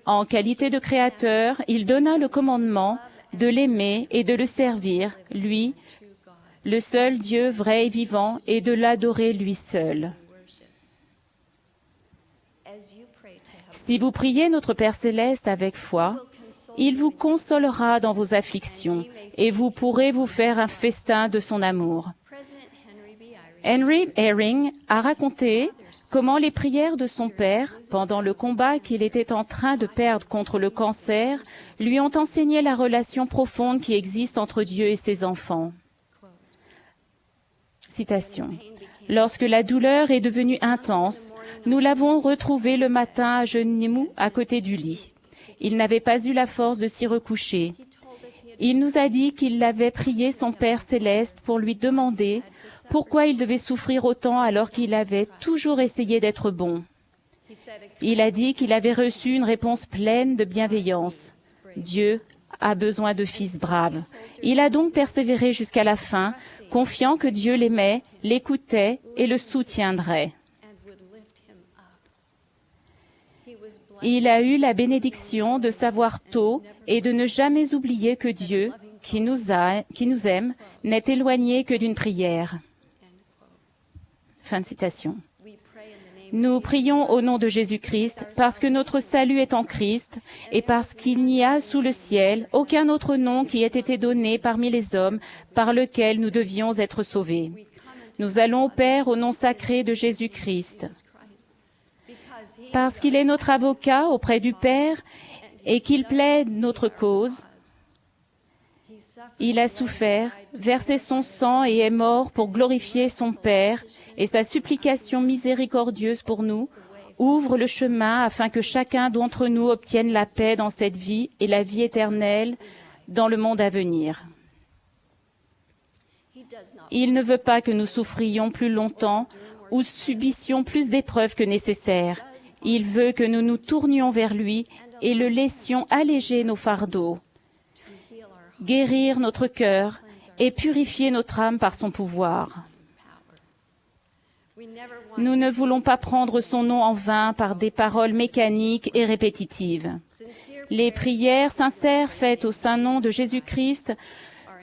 En qualité de créateur, il donna le commandement de l'aimer et de le servir, lui, le seul Dieu vrai et vivant, et de l'adorer lui seul. Si vous priez notre Père céleste avec foi, il vous consolera dans vos afflictions et vous pourrez vous faire un festin de son amour. Henry Eyring a raconté comment les prières de son père, pendant le combat qu'il était en train de perdre contre le cancer, lui ont enseigné la relation profonde qui existe entre Dieu et ses enfants. Citation. Lorsque la douleur est devenue intense, nous l'avons retrouvé le matin à genoux à côté du lit. Il n'avait pas eu la force de s'y recoucher. Il nous a dit qu'il avait prié son Père céleste pour lui demander pourquoi il devait souffrir autant alors qu'il avait toujours essayé d'être bon. Il a dit qu'il avait reçu une réponse pleine de bienveillance. Dieu a besoin de fils braves. Il a donc persévéré jusqu'à la fin, confiant que Dieu l'aimait, l'écoutait et le soutiendrait. Il a eu la bénédiction de savoir tôt et de ne jamais oublier que Dieu, qui nous aime, n'est éloigné que d'une prière. Fin de citation. Nous prions au nom de Jésus-Christ parce que notre salut est en Christ et parce qu'il n'y a sous le ciel aucun autre nom qui ait été donné parmi les hommes par lequel nous devions être sauvés. Nous allons au Père au nom sacré de Jésus-Christ. Parce qu'il est notre avocat auprès du Père et qu'il plaide notre cause, il a souffert, versé son sang et est mort pour glorifier son Père, et sa supplication miséricordieuse pour nous ouvre le chemin afin que chacun d'entre nous obtienne la paix dans cette vie et la vie éternelle dans le monde à venir. Il ne veut pas que nous souffrions plus longtemps ou subissions plus d'épreuves que nécessaire. Il veut que nous nous tournions vers lui et le laissions alléger nos fardeaux, guérir notre cœur et purifier notre âme par son pouvoir. Nous ne voulons pas prendre son nom en vain par des paroles mécaniques et répétitives. Les prières sincères faites au saint nom de Jésus-Christ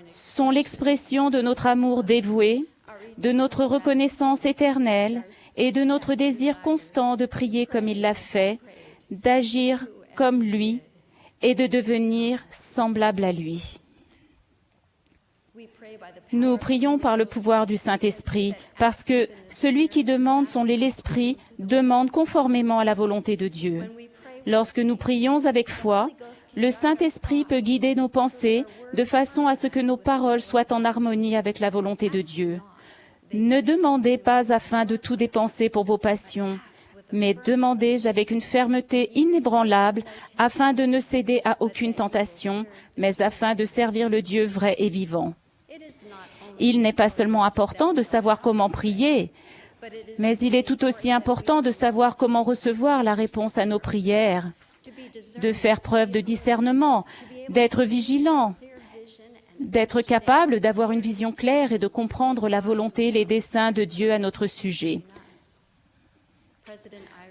sont l'expression de notre amour dévoué, de notre reconnaissance éternelle et de notre désir constant de prier comme il l'a fait, d'agir comme lui et de devenir semblable à lui. Nous prions par le pouvoir du Saint-Esprit, parce que celui qui demande son l'Esprit demande conformément à la volonté de Dieu. Lorsque nous prions avec foi, le Saint-Esprit peut guider nos pensées de façon à ce que nos paroles soient en harmonie avec la volonté de Dieu. Ne demandez pas afin de tout dépenser pour vos passions, mais demandez avec une fermeté inébranlable afin de ne céder à aucune tentation, mais afin de servir le Dieu vrai et vivant. Il n'est pas seulement important de savoir comment prier. Mais il est tout aussi important de savoir comment recevoir la réponse à nos prières, de faire preuve de discernement, d'être vigilant, d'être capable d'avoir une vision claire et de comprendre la volonté et les desseins de Dieu à notre sujet.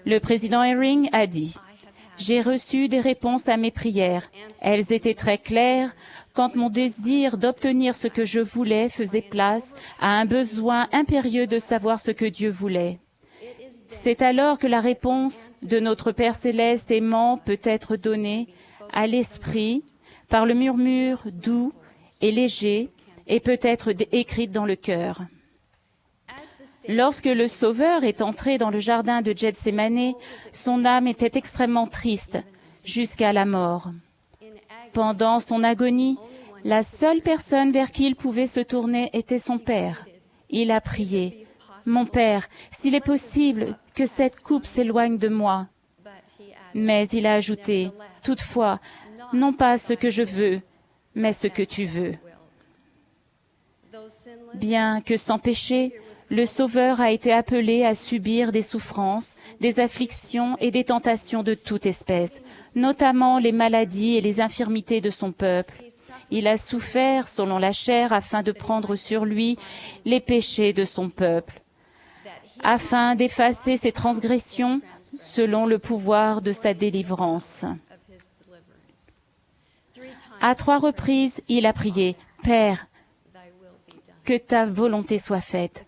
Le président Eyring a dit « J'ai reçu des réponses à mes prières. Elles étaient très claires quand mon désir d'obtenir ce que je voulais faisait place à un besoin impérieux de savoir ce que Dieu voulait. C'est alors que la réponse de notre Père céleste aimant peut être donnée à l'esprit par le murmure doux et léger et peut être écrite dans le cœur. Lorsque le Sauveur est entré dans le jardin de Gethsémani, son âme était extrêmement triste jusqu'à la mort. Pendant son agonie, la seule personne vers qui il pouvait se tourner était son Père. Il a prié, « Mon Père, s'il est possible que cette coupe s'éloigne de moi. » Mais il a ajouté, « Toutefois, non pas ce que je veux, mais ce que tu veux. » Bien que sans péché, le Sauveur a été appelé à subir des souffrances, des afflictions et des tentations de toute espèce, notamment les maladies et les infirmités de son peuple. Il a souffert selon la chair afin de prendre sur lui les péchés de son peuple, afin d'effacer ses transgressions selon le pouvoir de sa délivrance. À 3 reprises, il a prié, « Père, que ta volonté soit faite. »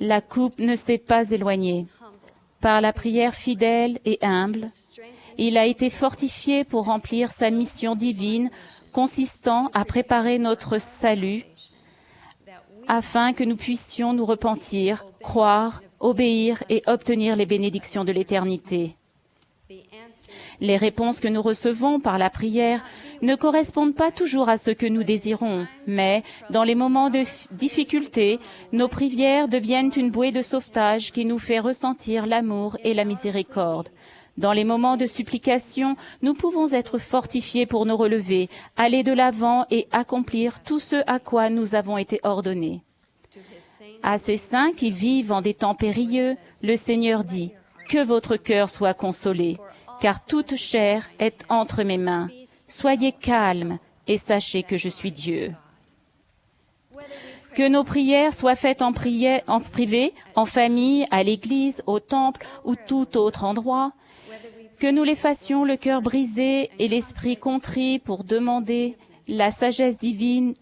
La coupe ne s'est pas éloignée. Par la prière fidèle et humble, il a été fortifié pour remplir sa mission divine consistant à préparer notre salut afin que nous puissions nous repentir, croire, obéir et obtenir les bénédictions de l'éternité. Les réponses que nous recevons par la prière ne correspondent pas toujours à ce que nous désirons, mais dans les moments de difficulté, nos prières deviennent une bouée de sauvetage qui nous fait ressentir l'amour et la miséricorde. Dans les moments de supplication, nous pouvons être fortifiés pour nous relever, aller de l'avant et accomplir tout ce à quoi nous avons été ordonnés. À ces saints qui vivent en des temps périlleux, le Seigneur dit « Que votre cœur soit consolé, car toute chair est entre mes mains. Soyez calmes et sachez que je suis Dieu. » Que nos prières soient faites en privé, en famille, à l'église, au temple ou tout autre endroit, que nous les fassions le cœur brisé et l'esprit contrit pour demander la sagesse divine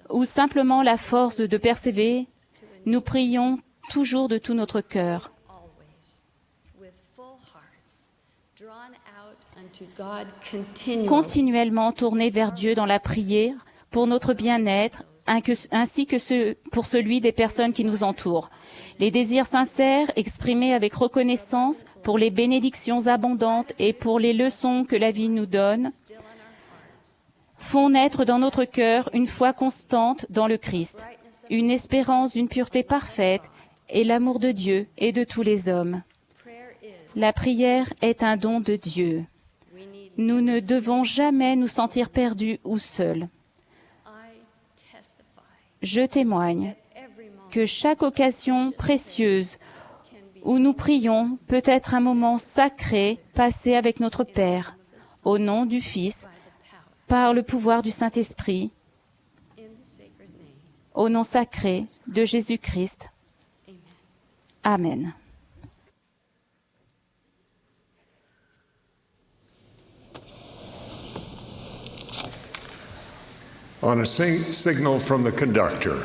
ou simplement la force de persévérer, nous prions toujours de tout notre cœur. Continuellement tournés vers Dieu dans la prière pour notre bien-être, ainsi que pour celui des personnes qui nous entourent. Les désirs sincères exprimés avec reconnaissance pour les bénédictions abondantes et pour les leçons que la vie nous donne font naître dans notre cœur une foi constante dans le Christ, une espérance d'une pureté parfaite et l'amour de Dieu et de tous les hommes. La prière est un don de Dieu. Nous ne devons jamais nous sentir perdus ou seuls. Je témoigne que chaque occasion précieuse où nous prions peut être un moment sacré passé avec notre Père, au nom du Fils, par le pouvoir du Saint-Esprit, au nom sacré de Jésus-Christ. Amen. On a signal from the conductor.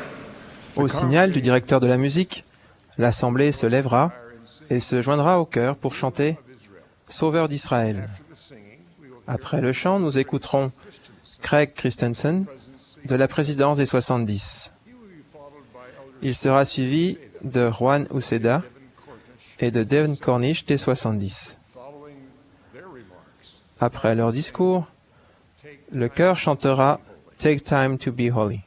Au signal du directeur de la musique, l'assemblée se lèvera et se joindra au chœur pour chanter « Sauveur d'Israël ». Après le chant, nous écouterons Craig Christensen de la présidence des 70. Il sera suivi de Juan Uceda et de Devin Cornish des 70. Après leur discours, le chœur chantera « Take time to be holy ».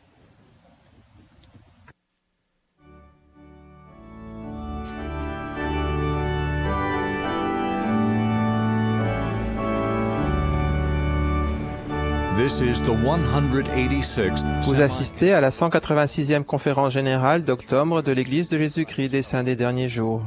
This is the 186th Vous assistez à la 186e conférence générale d'octobre de l'Église de Jésus-Christ des Saints des Derniers Jours.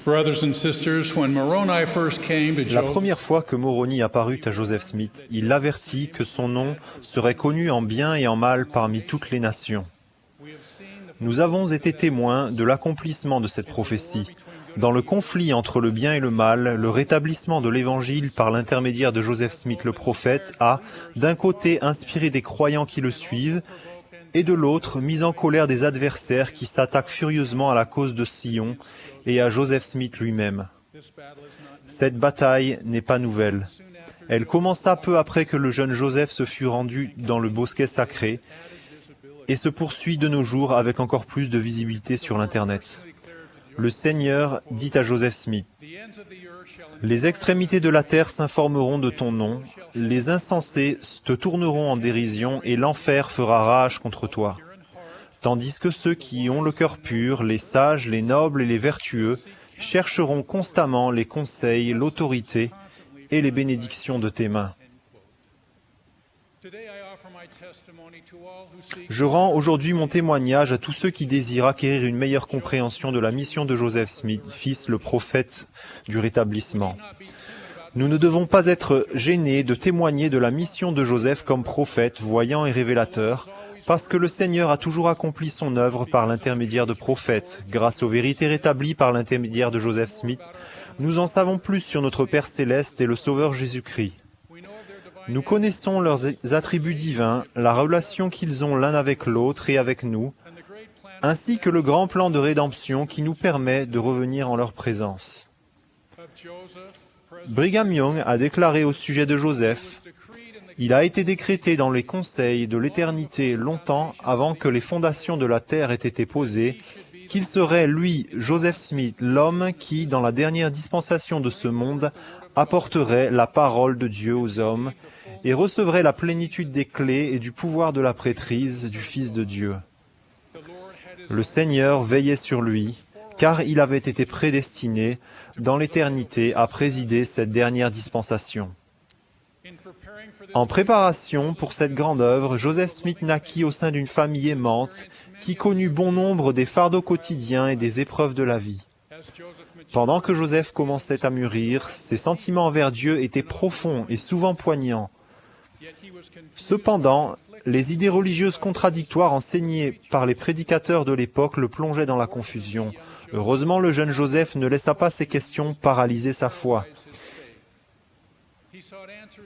La première fois que Moroni apparut à Joseph Smith, il l'avertit que son nom serait connu en bien et en mal parmi toutes les nations. Nous avons été témoins de l'accomplissement de cette prophétie. Dans le conflit entre le bien et le mal, le rétablissement de l'Évangile par l'intermédiaire de Joseph Smith le prophète a, d'un côté, inspiré des croyants qui le suivent, et de l'autre, mis en colère des adversaires qui s'attaquent furieusement à la cause de Sion et à Joseph Smith lui-même. Cette bataille n'est pas nouvelle. Elle commença peu après que le jeune Joseph se fut rendu dans le bosquet sacré et se poursuit de nos jours avec encore plus de visibilité sur l'Internet. Le Seigneur dit à Joseph Smith, « Les extrémités de la terre s'informeront de ton nom, les insensés te tourneront en dérision et l'enfer fera rage contre toi. Tandis que ceux qui ont le cœur pur, les sages, les nobles et les vertueux, chercheront constamment les conseils, l'autorité et les bénédictions de tes mains. » Je rends aujourd'hui mon témoignage à tous ceux qui désirent acquérir une meilleure compréhension de la mission de Joseph Smith, fils le prophète du rétablissement. Nous ne devons pas être gênés de témoigner de la mission de Joseph comme prophète, voyant et révélateur, parce que le Seigneur a toujours accompli son œuvre par l'intermédiaire de prophètes. Grâce aux vérités rétablies par l'intermédiaire de Joseph Smith, nous en savons plus sur notre Père céleste et le Sauveur Jésus-Christ. Nous connaissons leurs attributs divins, la relation qu'ils ont l'un avec l'autre et avec nous, ainsi que le grand plan de rédemption qui nous permet de revenir en leur présence. Brigham Young a déclaré au sujet de Joseph: « Il a été décrété dans les conseils de l'éternité longtemps avant que les fondations de la terre aient été posées, qu'il serait, lui, Joseph Smith, l'homme qui, dans la dernière dispensation de ce monde, apporterait la parole de Dieu aux hommes et recevrait la plénitude des clés et du pouvoir de la prêtrise du Fils de Dieu. Le Seigneur veillait sur lui, car il avait été prédestiné dans l'éternité à présider cette dernière dispensation. » En préparation pour cette grande œuvre, Joseph Smith naquit au sein d'une famille aimante qui connut bon nombre des fardeaux quotidiens et des épreuves de la vie. Pendant que Joseph commençait à mûrir, ses sentiments envers Dieu étaient profonds et souvent poignants. Cependant, les idées religieuses contradictoires enseignées par les prédicateurs de l'époque le plongeaient dans la confusion. Heureusement, le jeune Joseph ne laissa pas ces questions paralyser sa foi.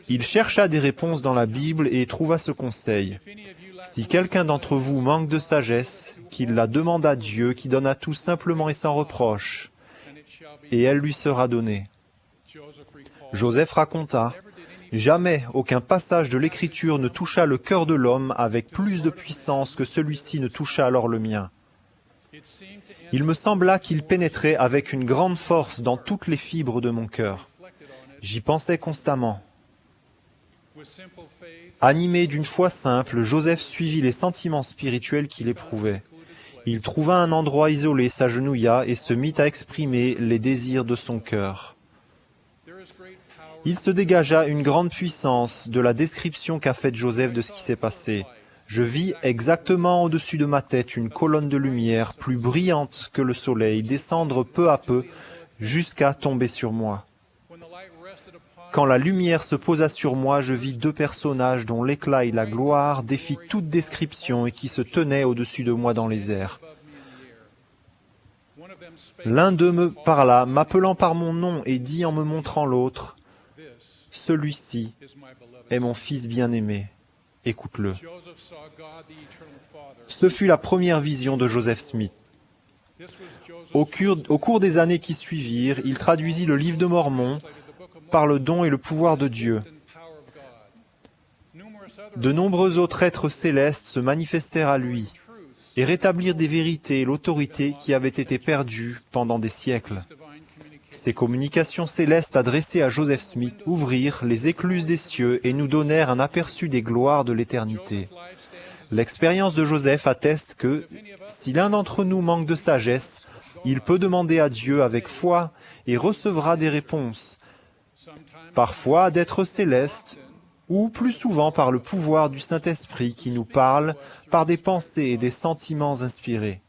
Il chercha des réponses dans la Bible et trouva ce conseil. « Si quelqu'un d'entre vous manque de sagesse, qu'il la demande à Dieu, qui donne à tous simplement et sans reproche, et elle lui sera donnée. » Joseph raconta: « Jamais aucun passage de l'Écriture ne toucha le cœur de l'homme avec plus de puissance que celui-ci ne toucha alors le mien. Il me sembla qu'il pénétrait avec une grande force dans toutes les fibres de mon cœur. J'y pensais constamment. » Animé d'une foi simple, Joseph suivit les sentiments spirituels qu'il éprouvait. Il trouva un endroit isolé, s'agenouilla et se mit à exprimer les désirs de son cœur. Il se dégagea une grande puissance de la description qu'a faite Joseph de ce qui s'est passé. Je vis exactement au-dessus de ma tête une colonne de lumière plus brillante que le soleil descendre peu à peu jusqu'à tomber sur moi. Quand la lumière se posa sur moi, je vis deux personnages dont l'éclat et la gloire défient toute description et qui se tenaient au-dessus de moi dans les airs. L'un d'eux me parla, m'appelant par mon nom, et dit en me montrant l'autre: « Celui-ci est mon fils bien-aimé, écoute-le. » Ce fut la première vision de Joseph Smith. Au cours des années qui suivirent, il traduisit le livre de Mormon par le don et le pouvoir de Dieu. De nombreux autres êtres célestes se manifestèrent à lui et rétablirent des vérités et l'autorité qui avaient été perdues pendant des siècles. Ces communications célestes adressées à Joseph Smith ouvrirent les écluses des cieux et nous donnèrent un aperçu des gloires de l'éternité. L'expérience de Joseph atteste que, si l'un d'entre nous manque de sagesse, il peut demander à Dieu avec foi et recevra des réponses, parfois d'êtres célestes, ou plus souvent par le pouvoir du Saint-Esprit qui nous parle par des pensées et des sentiments inspirés.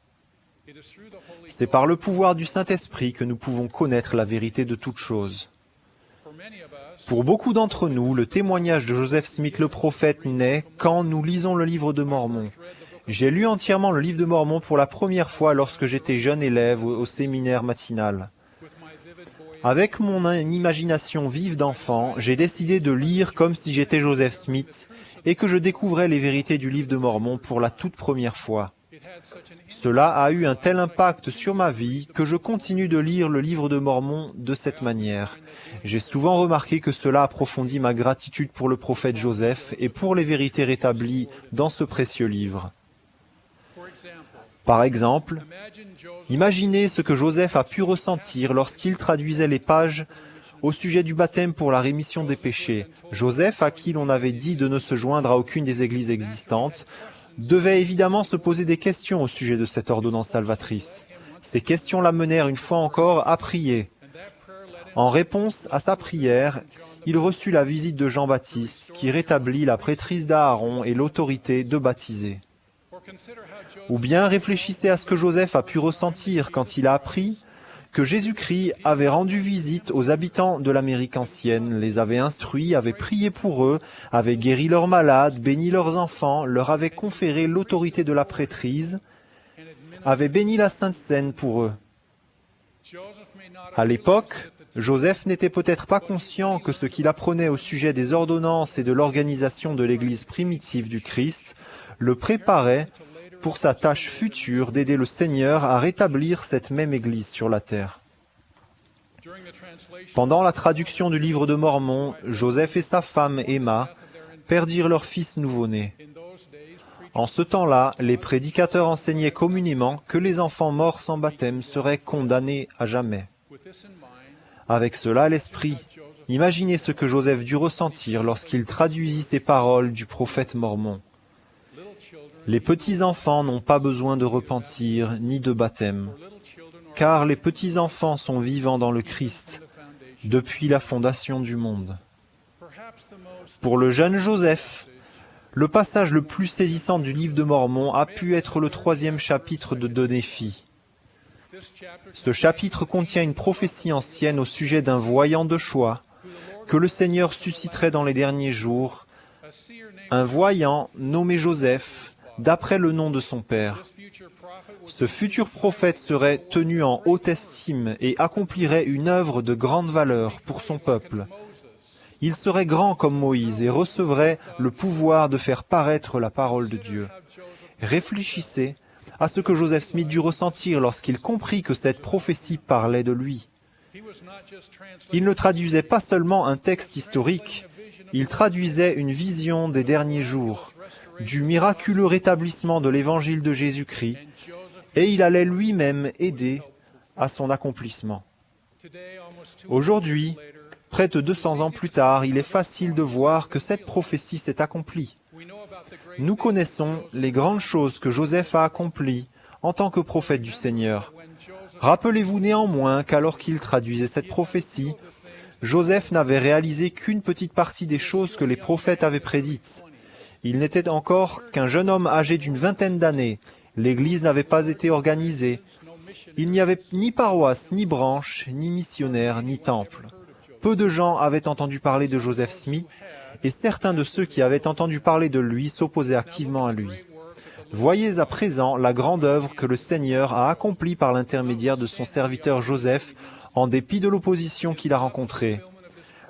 C'est par le pouvoir du Saint-Esprit que nous pouvons connaître la vérité de toutes choses. Pour beaucoup d'entre nous, le témoignage de Joseph Smith le prophète naît quand nous lisons le livre de Mormon. J'ai lu entièrement le livre de Mormon pour la première fois lorsque j'étais jeune élève au séminaire matinal. Avec mon imagination vive d'enfant, j'ai décidé de lire comme si j'étais Joseph Smith et que je découvrais les vérités du livre de Mormon pour la toute première fois. Cela a eu un tel impact sur ma vie que je continue de lire le livre de Mormon de cette manière. J'ai souvent remarqué que cela approfondit ma gratitude pour le prophète Joseph et pour les vérités rétablies dans ce précieux livre. Par exemple, imaginez ce que Joseph a pu ressentir lorsqu'il traduisait les pages au sujet du baptême pour la rémission des péchés. Joseph, à qui l'on avait dit de ne se joindre à aucune des églises existantes, devait évidemment se poser des questions au sujet de cette ordonnance salvatrice. Ces questions l'amenèrent une fois encore à prier. En réponse à sa prière, il reçut la visite de Jean-Baptiste, qui rétablit la prêtrise d'Aaron et l'autorité de baptiser. Ou bien réfléchissez à ce que Joseph a pu ressentir quand il a appris que Jésus-Christ avait rendu visite aux habitants de l'Amérique ancienne, les avait instruits, avait prié pour eux, avait guéri leurs malades, béni leurs enfants, leur avait conféré l'autorité de la prêtrise, avait béni la Sainte Seine pour eux. À l'époque, Joseph n'était peut-être pas conscient que ce qu'il apprenait au sujet des ordonnances et de l'organisation de l'Église primitive du Christ le préparait pour sa tâche future d'aider le Seigneur à rétablir cette même Église sur la terre. Pendant la traduction du livre de Mormon, Joseph et sa femme Emma perdirent leur fils nouveau-né. En ce temps-là, les prédicateurs enseignaient communément que les enfants morts sans baptême seraient condamnés à jamais. Avec cela à l'esprit, imaginez ce que Joseph dut ressentir lorsqu'il traduisit ces paroles du prophète Mormon. Les petits-enfants n'ont pas besoin de repentir ni de baptême, car les petits-enfants sont vivants dans le Christ depuis la fondation du monde. Pour le jeune Joseph, le passage le plus saisissant du livre de Mormon a pu être le 3e chapitre de Néphi. Ce chapitre contient une prophétie ancienne au sujet d'un voyant de choix que le Seigneur susciterait dans les derniers jours, un voyant nommé Joseph, d'après le nom de son père. Ce futur prophète serait tenu en haute estime et accomplirait une œuvre de grande valeur pour son peuple. Il serait grand comme Moïse et recevrait le pouvoir de faire paraître la parole de Dieu. Réfléchissez à ce que Joseph Smith dut ressentir lorsqu'il comprit que cette prophétie parlait de lui. Il ne traduisait pas seulement un texte historique, il traduisait une vision des derniers jours, du miraculeux rétablissement de l'évangile de Jésus-Christ, et il allait lui-même aider à son accomplissement. Aujourd'hui, près de 200 ans plus tard, il est facile de voir que cette prophétie s'est accomplie. Nous connaissons les grandes choses que Joseph a accomplies en tant que prophète du Seigneur. Rappelez-vous néanmoins qu'alors qu'il traduisait cette prophétie, Joseph n'avait réalisé qu'une petite partie des choses que les prophètes avaient prédites. Il n'était encore qu'un jeune homme âgé d'une vingtaine d'années. L'Église n'avait pas été organisée. Il n'y avait ni paroisse, ni branche, ni missionnaire, ni temple. Peu de gens avaient entendu parler de Joseph Smith, et certains de ceux qui avaient entendu parler de lui s'opposaient activement à lui. Voyez à présent la grande œuvre que le Seigneur a accomplie par l'intermédiaire de son serviteur Joseph, en dépit de l'opposition qu'il a rencontrée.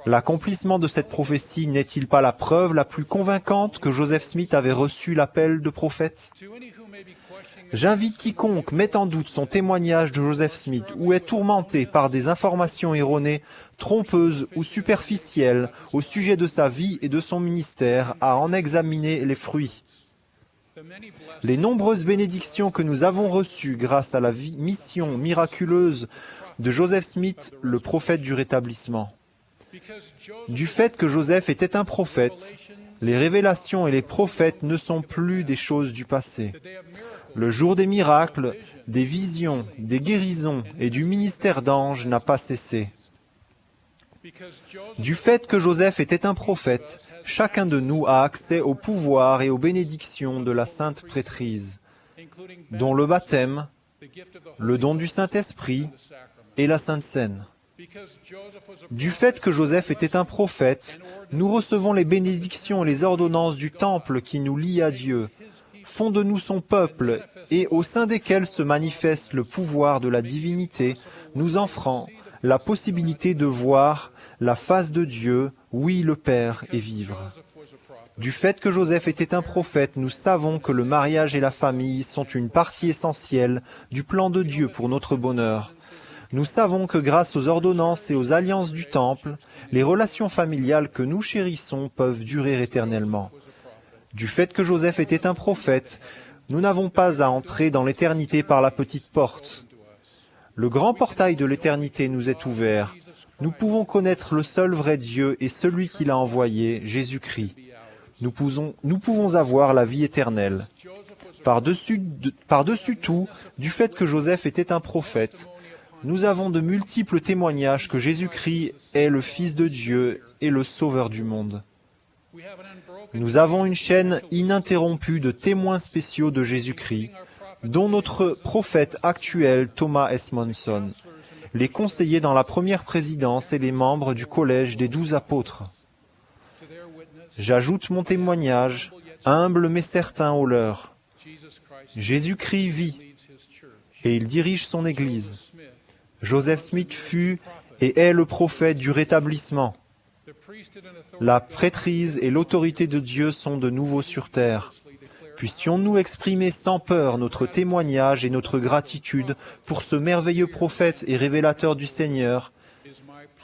L'accomplissement de cette prophétie n'est-il pas la preuve la plus convaincante que Joseph Smith avait reçu l'appel de prophète? J'invite quiconque met en doute son témoignage de Joseph Smith ou est tourmenté par des informations erronées, trompeuses ou superficielles au sujet de sa vie et de son ministère à en examiner les fruits. Les nombreuses bénédictions que nous avons reçues grâce à la mission miraculeuse de Joseph Smith, le prophète du rétablissement. Du fait que Joseph était un prophète, les révélations et les prophètes ne sont plus des choses du passé. Le jour des miracles, des visions, des guérisons et du ministère d'anges n'a pas cessé. Du fait que Joseph était un prophète, chacun de nous a accès au pouvoir et aux bénédictions de la sainte prêtrise, dont le baptême, le don du Saint-Esprit et la Sainte Seine. Du fait que Joseph était un prophète, nous recevons les bénédictions et les ordonnances du temple qui nous lient à Dieu, font de nous son peuple et au sein desquels se manifeste le pouvoir de la divinité, nous offrant la possibilité de voir la face de Dieu, oui le Père, et vivre. Du fait que Joseph était un prophète, nous savons que le mariage et la famille sont une partie essentielle du plan de Dieu pour notre bonheur. Nous savons que grâce aux ordonnances et aux alliances du temple, les relations familiales que nous chérissons peuvent durer éternellement. Du fait que Joseph était un prophète, nous n'avons pas à entrer dans l'éternité par la petite porte. Le grand portail de l'éternité nous est ouvert. Nous pouvons connaître le seul vrai Dieu et celui qui l'a envoyé, Jésus-Christ. Nous pouvons avoir la vie éternelle. Par-dessus tout, du fait que Joseph était un prophète, nous avons de multiples témoignages que Jésus-Christ est le Fils de Dieu et le Sauveur du monde. Nous avons une chaîne ininterrompue de témoins spéciaux de Jésus-Christ, dont notre prophète actuel Thomas S. Monson, les conseillers dans la première présidence et les membres du collège des 12 apôtres. J'ajoute mon témoignage, humble mais certain au leur. Jésus-Christ vit, et il dirige son Église. Joseph Smith fut et est le prophète du rétablissement. La prêtrise et l'autorité de Dieu sont de nouveau sur terre. Puissions-nous exprimer sans peur notre témoignage et notre gratitude pour ce merveilleux prophète et révélateur du Seigneur,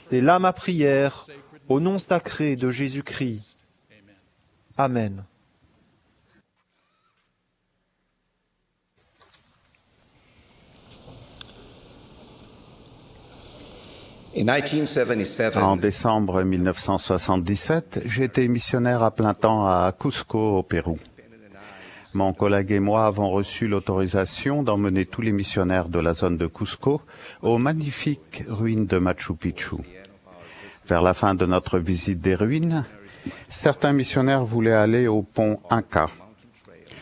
C'est là ma prière, au nom sacré de Jésus-Christ. Amen. En décembre 1977, j'étais missionnaire à plein temps à Cusco, au Pérou. Mon collègue et moi avons reçu l'autorisation d'emmener tous les missionnaires de la zone de Cusco aux magnifiques ruines de Machu Picchu. Vers la fin de notre visite des ruines, certains missionnaires voulaient aller au pont Inca,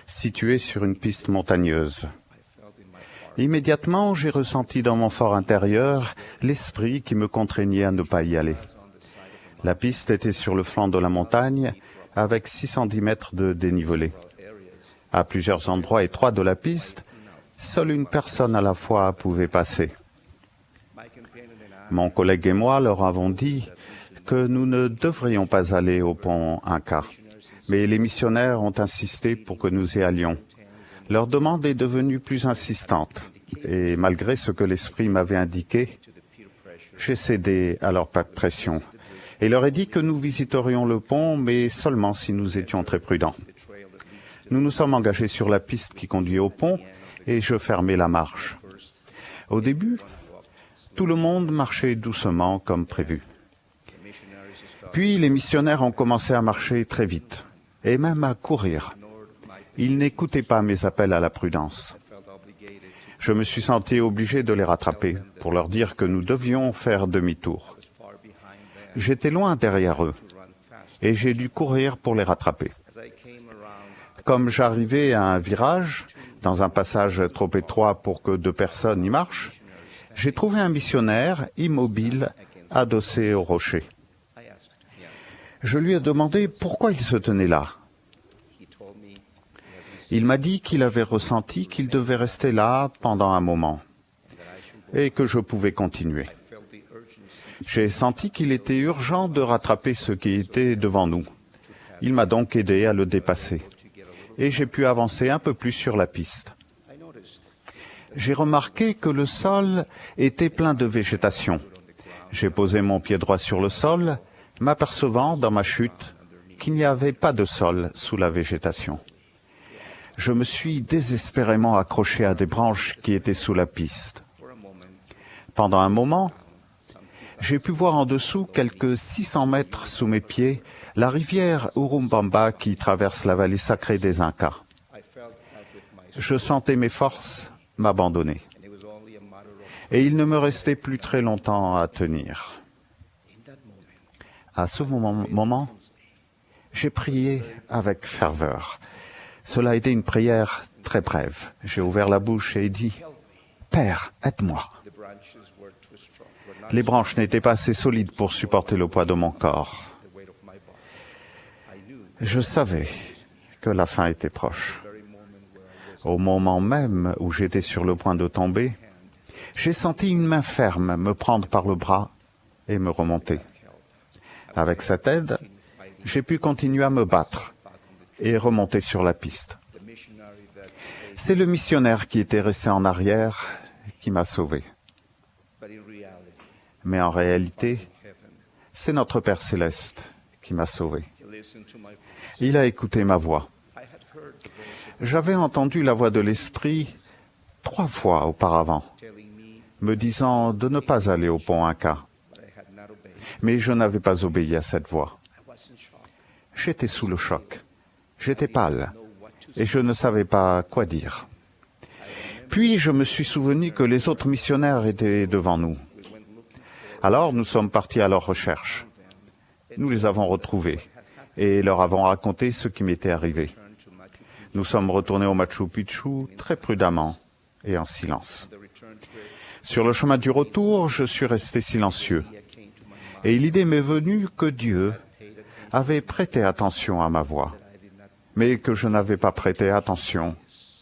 situé sur une piste montagneuse. Immédiatement, j'ai ressenti dans mon fort intérieur l'esprit qui me contraignait à ne pas y aller. La piste était sur le flanc de la montagne, avec 610 mètres de dénivelé. À plusieurs endroits étroits de la piste, seule une personne à la fois pouvait passer. Mon collègue et moi leur avons dit que nous ne devrions pas aller au pont Inca, mais les missionnaires ont insisté pour que nous y allions. Leur demande est devenue plus insistante, et malgré ce que l'Esprit m'avait indiqué, j'ai cédé à leur pression, et leur ai dit que nous visiterions le pont, mais seulement si nous étions très prudents. Nous nous sommes engagés sur la piste qui conduit au pont, et je fermais la marche. Au début, tout le monde marchait doucement comme prévu. Puis les missionnaires ont commencé à marcher très vite, et même à courir. Ils n'écoutaient pas mes appels à la prudence. Je me suis senti obligé de les rattraper pour leur dire que nous devions faire demi-tour. J'étais loin derrière eux et j'ai dû courir pour les rattraper. Comme j'arrivais à un virage, dans un passage trop étroit pour que 2 personnes y marchent, j'ai trouvé un missionnaire immobile adossé au rocher. Je lui ai demandé pourquoi il se tenait là. Il m'a dit qu'il avait ressenti qu'il devait rester là pendant un moment et que je pouvais continuer. J'ai senti qu'il était urgent de rattraper ce qui était devant nous. Il m'a donc aidé à le dépasser et j'ai pu avancer un peu plus sur la piste. J'ai remarqué que le sol était plein de végétation. J'ai posé mon pied droit sur le sol, m'apercevant dans ma chute qu'il n'y avait pas de sol sous la végétation. Je me suis désespérément accroché à des branches qui étaient sous la piste. Pendant un moment, j'ai pu voir en dessous, quelques 600 mètres sous mes pieds, la rivière Urubamba qui traverse la vallée sacrée des Incas. Je sentais mes forces m'abandonner. Et il ne me restait plus très longtemps à tenir. À ce moment, j'ai prié avec ferveur. Cela a été une prière très brève. J'ai ouvert la bouche et dit « Père, aide-moi ». Les branches n'étaient pas assez solides pour supporter le poids de mon corps. Je savais que la fin était proche. Au moment même où j'étais sur le point de tomber, j'ai senti une main ferme me prendre par le bras et me remonter. Avec cette aide, j'ai pu continuer à me battre et remonter sur la piste. C'est le missionnaire qui était resté en arrière qui m'a sauvé. Mais en réalité, c'est notre Père Céleste qui m'a sauvé. Il a écouté ma voix. J'avais entendu la voix de l'Esprit 3 fois auparavant, me disant de ne pas aller au pont Inca. Mais je n'avais pas obéi à cette voix. J'étais sous le choc. J'étais pâle et je ne savais pas quoi dire. Puis je me suis souvenu que les autres missionnaires étaient devant nous. Alors nous sommes partis à leur recherche. Nous les avons retrouvés et leur avons raconté ce qui m'était arrivé. Nous sommes retournés au Machu Picchu très prudemment et en silence. Sur le chemin du retour, je suis resté silencieux. Et l'idée m'est venue que Dieu avait prêté attention à ma voix, mais que je n'avais pas prêté attention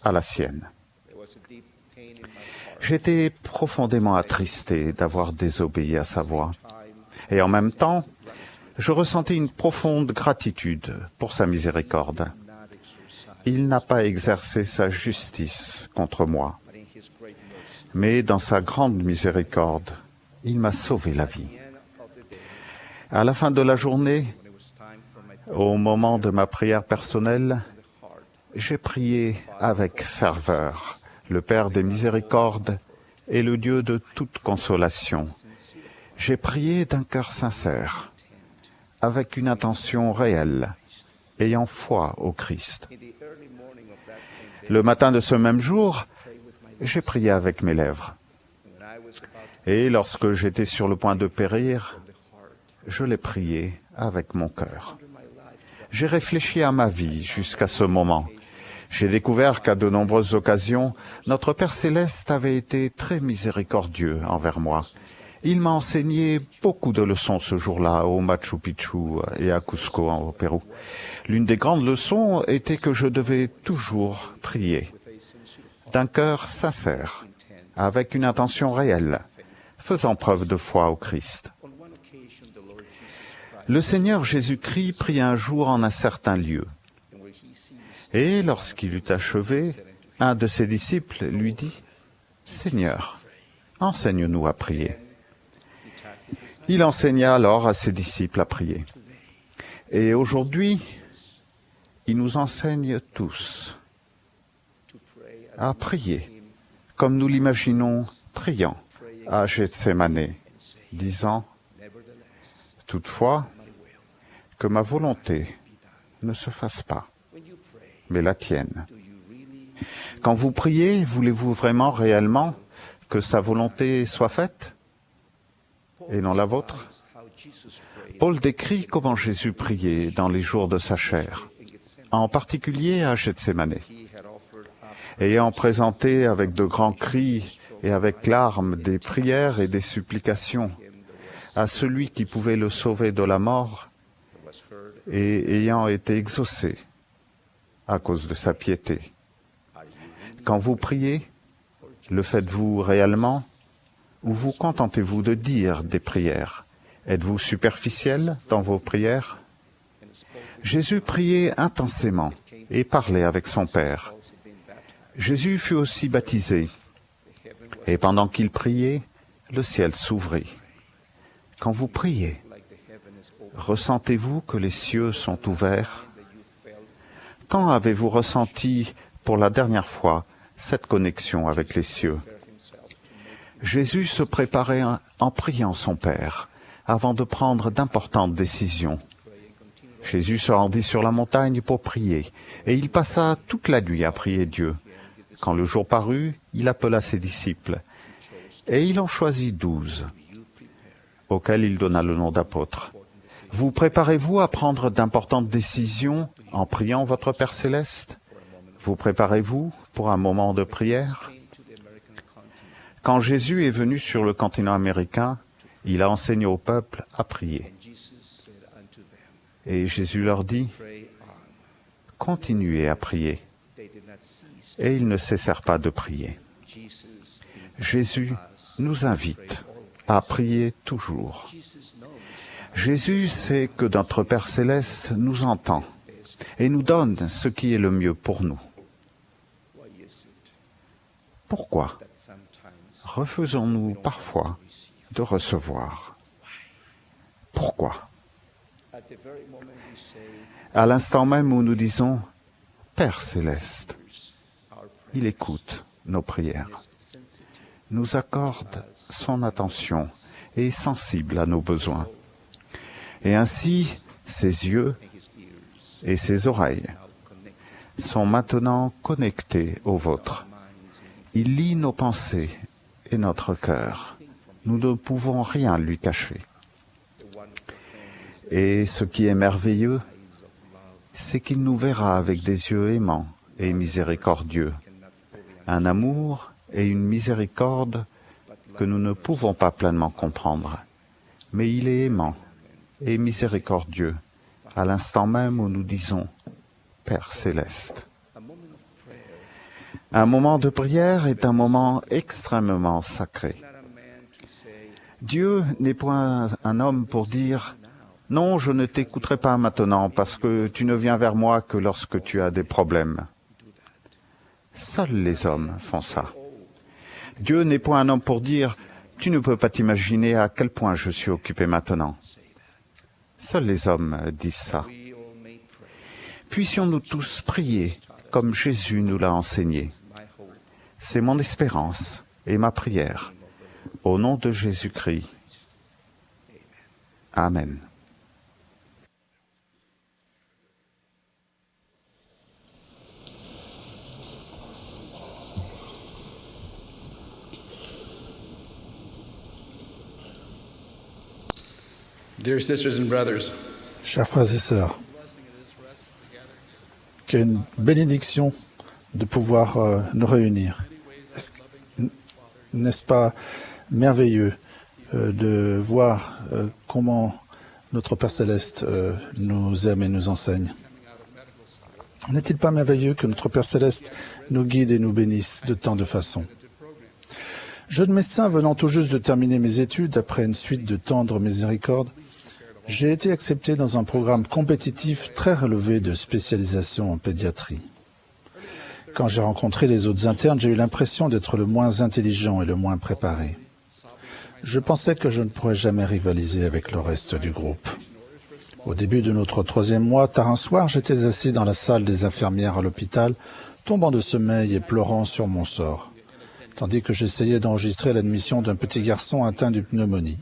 à la sienne. J'étais profondément attristé d'avoir désobéi à sa voix. Et en même temps, je ressentais une profonde gratitude pour sa miséricorde. Il n'a pas exercé sa justice contre moi, mais dans sa grande miséricorde, il m'a sauvé la vie. À la fin de la journée, au moment de ma prière personnelle, j'ai prié avec ferveur le Père des miséricordes et le Dieu de toute consolation. J'ai prié d'un cœur sincère, avec une intention réelle, ayant foi au Christ. Le matin de ce même jour, j'ai prié avec mes lèvres. Et lorsque j'étais sur le point de périr, je l'ai prié avec mon cœur. J'ai réfléchi à ma vie jusqu'à ce moment. J'ai découvert qu'à de nombreuses occasions, notre Père Céleste avait été très miséricordieux envers moi. Il m'a enseigné beaucoup de leçons ce jour-là au Machu Picchu et à Cusco au Pérou. L'une des grandes leçons était que je devais toujours prier, d'un cœur sincère, avec une intention réelle, faisant preuve de foi au Christ. Le Seigneur Jésus-Christ prit un jour en un certain lieu. Et lorsqu'il eut achevé, un de ses disciples lui dit « Seigneur, enseigne-nous à prier. » Il enseigna alors à ses disciples à prier. Et aujourd'hui, il nous enseigne tous à prier, comme nous l'imaginons priant à Gethsémane, disant « Toutefois, que ma volonté ne se fasse pas, mais la tienne. » Quand vous priez, voulez-vous vraiment, réellement, que sa volonté soit faite et non la vôtre? Paul décrit comment Jésus priait dans les jours de sa chair, en particulier à Gethsémane. Ayant présenté avec de grands cris et avec larmes des prières et des supplications à celui qui pouvait le sauver de la mort, et ayant été exaucé à cause de sa piété. Quand vous priez, le faites-vous réellement ou vous contentez-vous de dire des prières? Êtes-vous superficiel dans vos prières? Jésus priait intensément et parlait avec son Père. Jésus fut aussi baptisé, et pendant qu'il priait, le ciel s'ouvrit. Quand vous priez, ressentez-vous que les cieux sont ouverts? Quand avez-vous ressenti pour la dernière fois cette connexion avec les cieux? Jésus se préparait en priant son Père avant de prendre d'importantes décisions. Jésus se rendit sur la montagne pour prier, et il passa toute la nuit à prier Dieu. Quand le jour parut, il appela ses disciples, et il en choisit 12, auxquels il donna le nom d'apôtres. Vous préparez-vous à prendre d'importantes décisions en priant votre Père Céleste? Vous préparez-vous pour un moment de prière? Quand Jésus est venu sur le continent américain, il a enseigné au peuple à prier. Et Jésus leur dit, « Continuez à prier. » Et ils ne cessèrent pas de prier. Jésus nous invite à prier toujours. Jésus sait que notre Père Céleste nous entend et nous donne ce qui est le mieux pour nous. Pourquoi refusons-nous parfois de recevoir? Pourquoi? À l'instant même où nous disons « Père Céleste », il écoute nos prières, nous accorde son attention et est sensible à nos besoins. Et ainsi, ses yeux et ses oreilles sont maintenant connectés aux vôtres. Il lit nos pensées et notre cœur. Nous ne pouvons rien lui cacher. Et ce qui est merveilleux, c'est qu'il nous verra avec des yeux aimants et miséricordieux, un amour et une miséricorde que nous ne pouvons pas pleinement comprendre. Mais il est aimant et miséricordieux à l'instant même où nous disons « Père Céleste ». Un moment de prière est un moment extrêmement sacré. Dieu n'est point un homme pour dire « Non, je ne t'écouterai pas maintenant parce que tu ne viens vers moi que lorsque tu as des problèmes ». Seuls les hommes font ça. Dieu n'est point un homme pour dire « Tu ne peux pas t'imaginer à quel point je suis occupé maintenant ». Seuls les hommes disent ça. Puissions-nous tous prier comme Jésus nous l'a enseigné. C'est mon espérance et ma prière. Au nom de Jésus-Christ. Amen. Dear sisters and brothers, Chers frères et sœurs, quelle bénédiction de pouvoir nous réunir. N'est-ce pas merveilleux de voir comment notre Père Céleste nous aime et nous enseigne? N'est-il pas merveilleux que notre Père Céleste nous guide et nous bénisse de tant de façons? Jeune médecin venant tout juste de terminer mes études après une suite de tendres miséricordes, j'ai été accepté dans un programme compétitif très relevé de spécialisation en pédiatrie. Quand j'ai rencontré les autres internes, j'ai eu l'impression d'être le moins intelligent et le moins préparé. Je pensais que je ne pourrais jamais rivaliser avec le reste du groupe. Au début de notre 3e mois, tard un soir, j'étais assis dans la salle des infirmières à l'hôpital, tombant de sommeil et pleurant sur mon sort, tandis que j'essayais d'enregistrer l'admission d'un petit garçon atteint de pneumonie.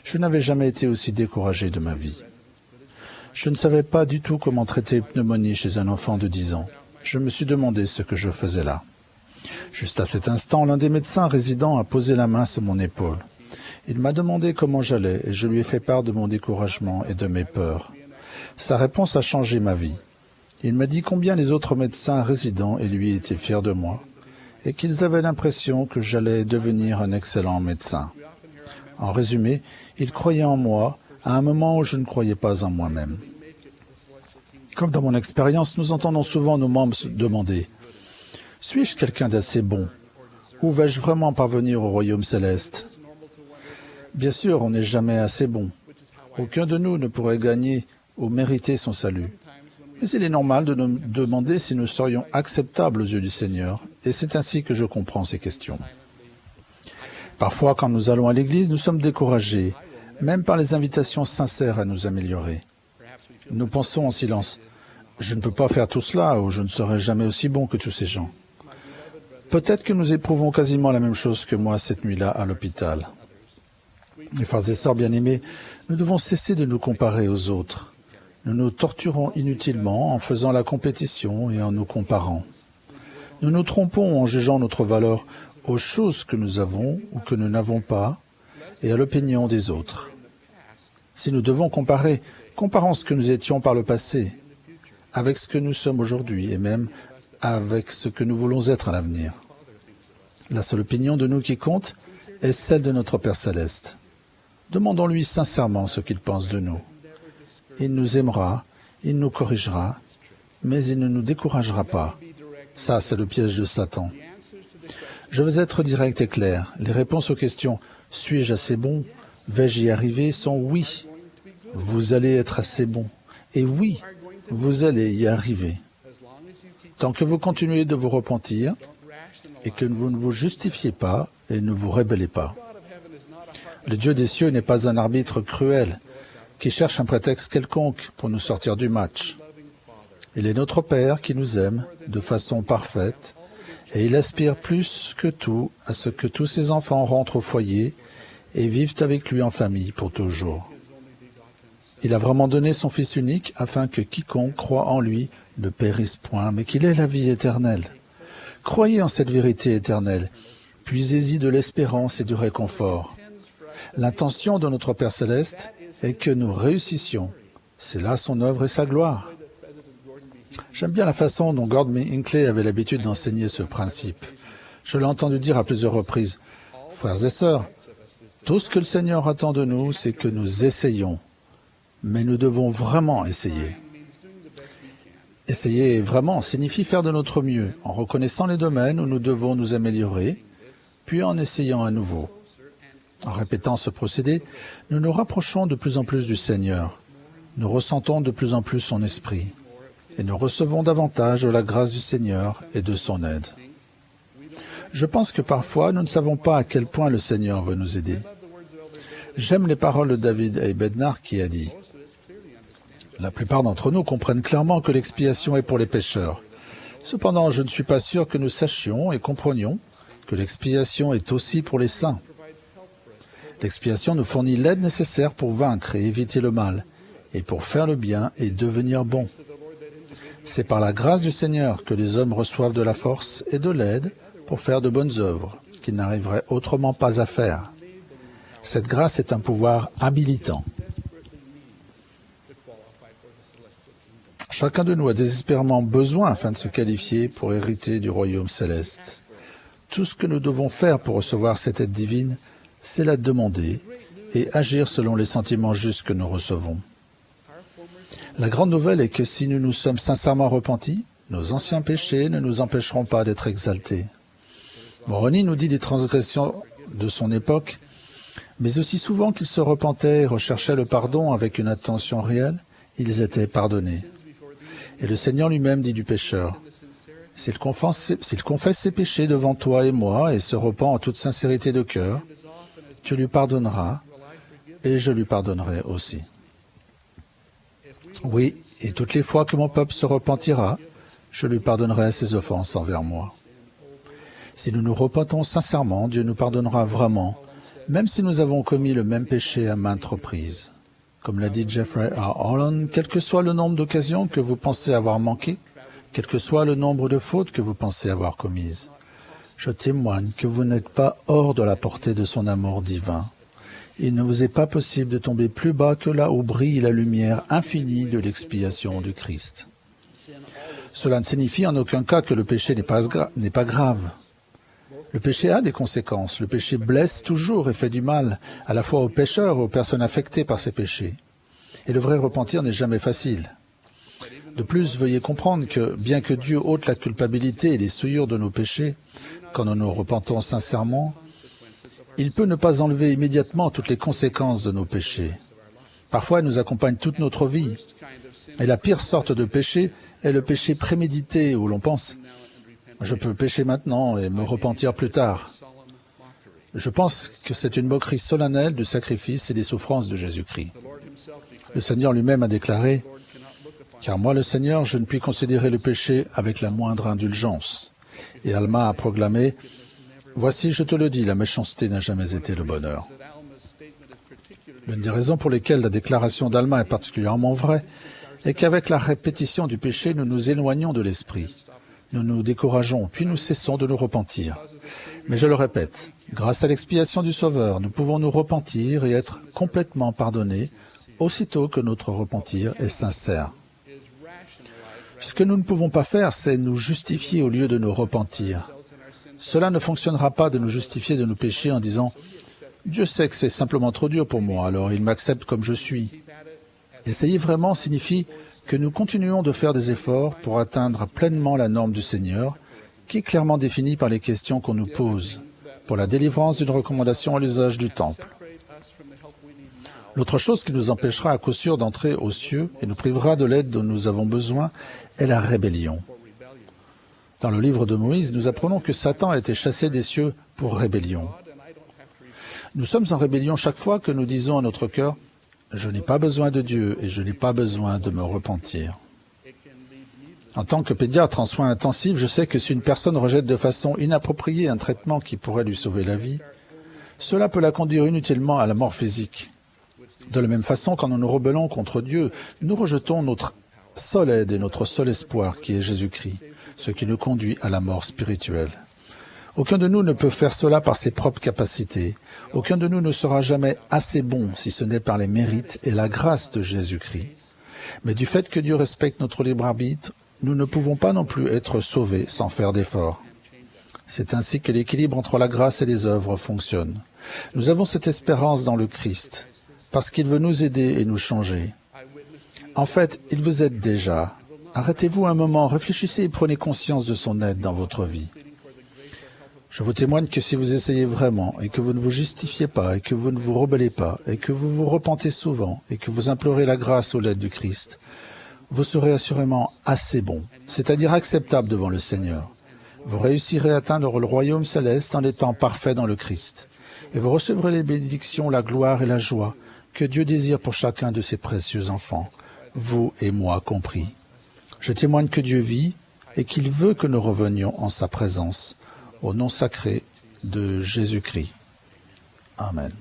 Je n'avais jamais été aussi découragé de ma vie. Je ne savais pas du tout comment traiter une pneumonie chez un enfant de 10 ans. Je me suis demandé ce que je faisais là. Juste à cet instant, l'un des médecins résidents a posé la main sur mon épaule. Il m'a demandé comment j'allais et je lui ai fait part de mon découragement et de mes peurs. Sa réponse a changé ma vie. Il m'a dit combien les autres médecins résidents et lui étaient fiers de moi et qu'ils avaient l'impression que j'allais devenir un excellent médecin. En résumé, ils croyaient en moi à un moment où je ne croyais pas en moi-même. Comme dans mon expérience, nous entendons souvent nos membres se demander « Suis-je quelqu'un d'assez bon? Ou vais-je vraiment parvenir au royaume céleste ?» Bien sûr, on n'est jamais assez bon. Aucun de nous ne pourrait gagner ou mériter son salut. Mais il est normal de nous demander si nous serions acceptables aux yeux du Seigneur, et c'est ainsi que je comprends ces questions. Parfois, quand nous allons à l'église, nous sommes découragés, même par les invitations sincères à nous améliorer. Nous pensons en silence, « Je ne peux pas faire tout cela, ou je ne serai jamais aussi bon que tous ces gens. » Peut-être que nous éprouvons quasiment la même chose que moi cette nuit-là à l'hôpital. Mes frères et sœurs bien-aimés, nous devons cesser de nous comparer aux autres. Nous nous torturons inutilement en faisant la compétition et en nous comparant. Nous nous trompons en jugeant notre valeur aux choses que nous avons ou que nous n'avons pas et à l'opinion des autres. Si nous devons comparer, comparons ce que nous étions par le passé avec ce que nous sommes aujourd'hui et même avec ce que nous voulons être à l'avenir. La seule opinion de nous qui compte est celle de notre Père Céleste. Demandons-lui sincèrement ce qu'il pense de nous. Il nous aimera, il nous corrigera, mais il ne nous découragera pas. Ça, c'est le piège de Satan. Je veux être direct et clair. Les réponses aux questions « Suis-je assez bon ? Vais-je y arriver ?» sont « oui ». Vous allez être assez bon. Et oui, vous allez y arriver. Tant que vous continuez de vous repentir et que vous ne vous justifiez pas et ne vous rébellez pas. Le Dieu des cieux n'est pas un arbitre cruel qui cherche un prétexte quelconque pour nous sortir du match. Il est notre Père qui nous aime de façon parfaite et il aspire plus que tout à ce que tous ses enfants rentrent au foyer et vivent avec lui en famille pour toujours. Il a vraiment donné son Fils unique afin que quiconque croit en lui ne périsse point, mais qu'il ait la vie éternelle. Croyez en cette vérité éternelle, puisez-y de l'espérance et du réconfort. L'intention de notre Père Céleste est que nous réussissions. C'est là son œuvre et sa gloire. J'aime bien la façon dont Gordon Hinckley avait l'habitude d'enseigner ce principe. Je l'ai entendu dire à plusieurs reprises. Frères et sœurs, tout ce que le Seigneur attend de nous, c'est que nous essayions. Mais nous devons vraiment essayer. Essayer vraiment signifie faire de notre mieux, en reconnaissant les domaines où nous devons nous améliorer, puis en essayant à nouveau. En répétant ce procédé, nous nous rapprochons de plus en plus du Seigneur. Nous ressentons de plus en plus son esprit. Et nous recevons davantage de la grâce du Seigneur et de son aide. Je pense que parfois, nous ne savons pas à quel point le Seigneur veut nous aider. J'aime les paroles de David Bednar qui a dit La plupart d'entre nous comprennent clairement que l'expiation est pour les pécheurs. Cependant, je ne suis pas sûr que nous sachions et comprenions que l'expiation est aussi pour les saints. L'expiation nous fournit l'aide nécessaire pour vaincre et éviter le mal, et pour faire le bien et devenir bon. C'est par la grâce du Seigneur que les hommes reçoivent de la force et de l'aide pour faire de bonnes œuvres qu'ils n'arriveraient autrement pas à faire. Cette grâce est un pouvoir habilitant. Chacun de nous a désespérément besoin afin de se qualifier pour hériter du royaume céleste. Tout ce que nous devons faire pour recevoir cette aide divine, c'est la demander et agir selon les sentiments justes que nous recevons. La grande nouvelle est que si nous nous sommes sincèrement repentis, nos anciens péchés ne nous empêcheront pas d'être exaltés. Moroni nous dit des transgressions de son époque, mais aussi souvent qu'ils se repentaient et recherchaient le pardon avec une intention réelle, ils étaient pardonnés. Et le Seigneur lui-même dit du pécheur, « S'il confesse ses péchés devant toi et moi et se repent en toute sincérité de cœur, tu lui pardonneras et je lui pardonnerai aussi. » Oui, et toutes les fois que mon peuple se repentira, je lui pardonnerai ses offenses envers moi. Si nous nous repentons sincèrement, Dieu nous pardonnera vraiment, même si nous avons commis le même péché à maintes reprises. Comme l'a dit Jeffrey R. Holland, quel que soit le nombre d'occasions que vous pensez avoir manquées, quel que soit le nombre de fautes que vous pensez avoir commises, je témoigne que vous n'êtes pas hors de la portée de son amour divin. Il ne vous est pas possible de tomber plus bas que là où brille la lumière infinie de l'expiation du Christ. Cela ne signifie en aucun cas que le péché n'est pas grave. Le péché a des conséquences. Le péché blesse toujours et fait du mal, à la fois aux pécheurs et aux personnes affectées par ces péchés. Et le vrai repentir n'est jamais facile. De plus, veuillez comprendre que, bien que Dieu ôte la culpabilité et les souillures de nos péchés, quand nous nous repentons sincèrement, il peut ne pas enlever immédiatement toutes les conséquences de nos péchés. Parfois, elles nous accompagnent toute notre vie. Et la pire sorte de péché est le péché prémédité, où l'on pense « je peux pécher maintenant et me repentir plus tard ». Je pense que c'est une moquerie solennelle du sacrifice et des souffrances de Jésus-Christ. Le Seigneur lui-même a déclaré « Car moi, le Seigneur, je ne puis considérer le péché avec la moindre indulgence. » Et Alma a proclamé « Voici, je te le dis, la méchanceté n'a jamais été le bonheur. » L'une des raisons pour lesquelles la déclaration d'Alma est particulièrement vraie est qu'avec la répétition du péché, nous nous éloignons de l'esprit. Nous nous décourageons, puis nous cessons de nous repentir. Mais je le répète, grâce à l'expiation du Sauveur, nous pouvons nous repentir et être complètement pardonnés aussitôt que notre repentir est sincère. Ce que nous ne pouvons pas faire, c'est nous justifier au lieu de nous repentir. Cela ne fonctionnera pas de nous justifier de nos péchés en disant « Dieu sait que c'est simplement trop dur pour moi, alors il m'accepte comme je suis. » Essayer vraiment signifie que nous continuons de faire des efforts pour atteindre pleinement la norme du Seigneur, qui est clairement définie par les questions qu'on nous pose, pour la délivrance d'une recommandation à l'usage du temple. L'autre chose qui nous empêchera à coup sûr d'entrer aux cieux et nous privera de l'aide dont nous avons besoin est la rébellion. Dans le livre de Moïse, nous apprenons que Satan a été chassé des cieux pour rébellion. Nous sommes en rébellion chaque fois que nous disons à notre cœur « Je n'ai pas besoin de Dieu et je n'ai pas besoin de me repentir ». En tant que pédiatre en soins intensifs, je sais que si une personne rejette de façon inappropriée un traitement qui pourrait lui sauver la vie, cela peut la conduire inutilement à la mort physique. De la même façon, quand nous nous rebellons contre Dieu, nous rejetons notre seule aide et notre seul espoir qui est Jésus-Christ, ce qui nous conduit à la mort spirituelle. Aucun de nous ne peut faire cela par ses propres capacités. Aucun de nous ne sera jamais assez bon si ce n'est par les mérites et la grâce de Jésus-Christ. Mais du fait que Dieu respecte notre libre arbitre, nous ne pouvons pas non plus être sauvés sans faire d'efforts. C'est ainsi que l'équilibre entre la grâce et les œuvres fonctionne. Nous avons cette espérance dans le Christ, parce qu'il veut nous aider et nous changer. En fait, il vous aide déjà. Arrêtez-vous un moment, réfléchissez et prenez conscience de son aide dans votre vie. Je vous témoigne que si vous essayez vraiment, et que vous ne vous justifiez pas, et que vous ne vous rebellez pas, et que vous vous repentez souvent, et que vous implorez la grâce ou l'aide du Christ, vous serez assurément assez bon, c'est-à-dire acceptable devant le Seigneur. Vous réussirez à atteindre le royaume céleste en étant parfait dans le Christ. Et vous recevrez les bénédictions, la gloire et la joie que Dieu désire pour chacun de ses précieux enfants, vous et moi compris. Je témoigne que Dieu vit et qu'il veut que nous revenions en sa présence, au nom sacré de Jésus-Christ. Amen.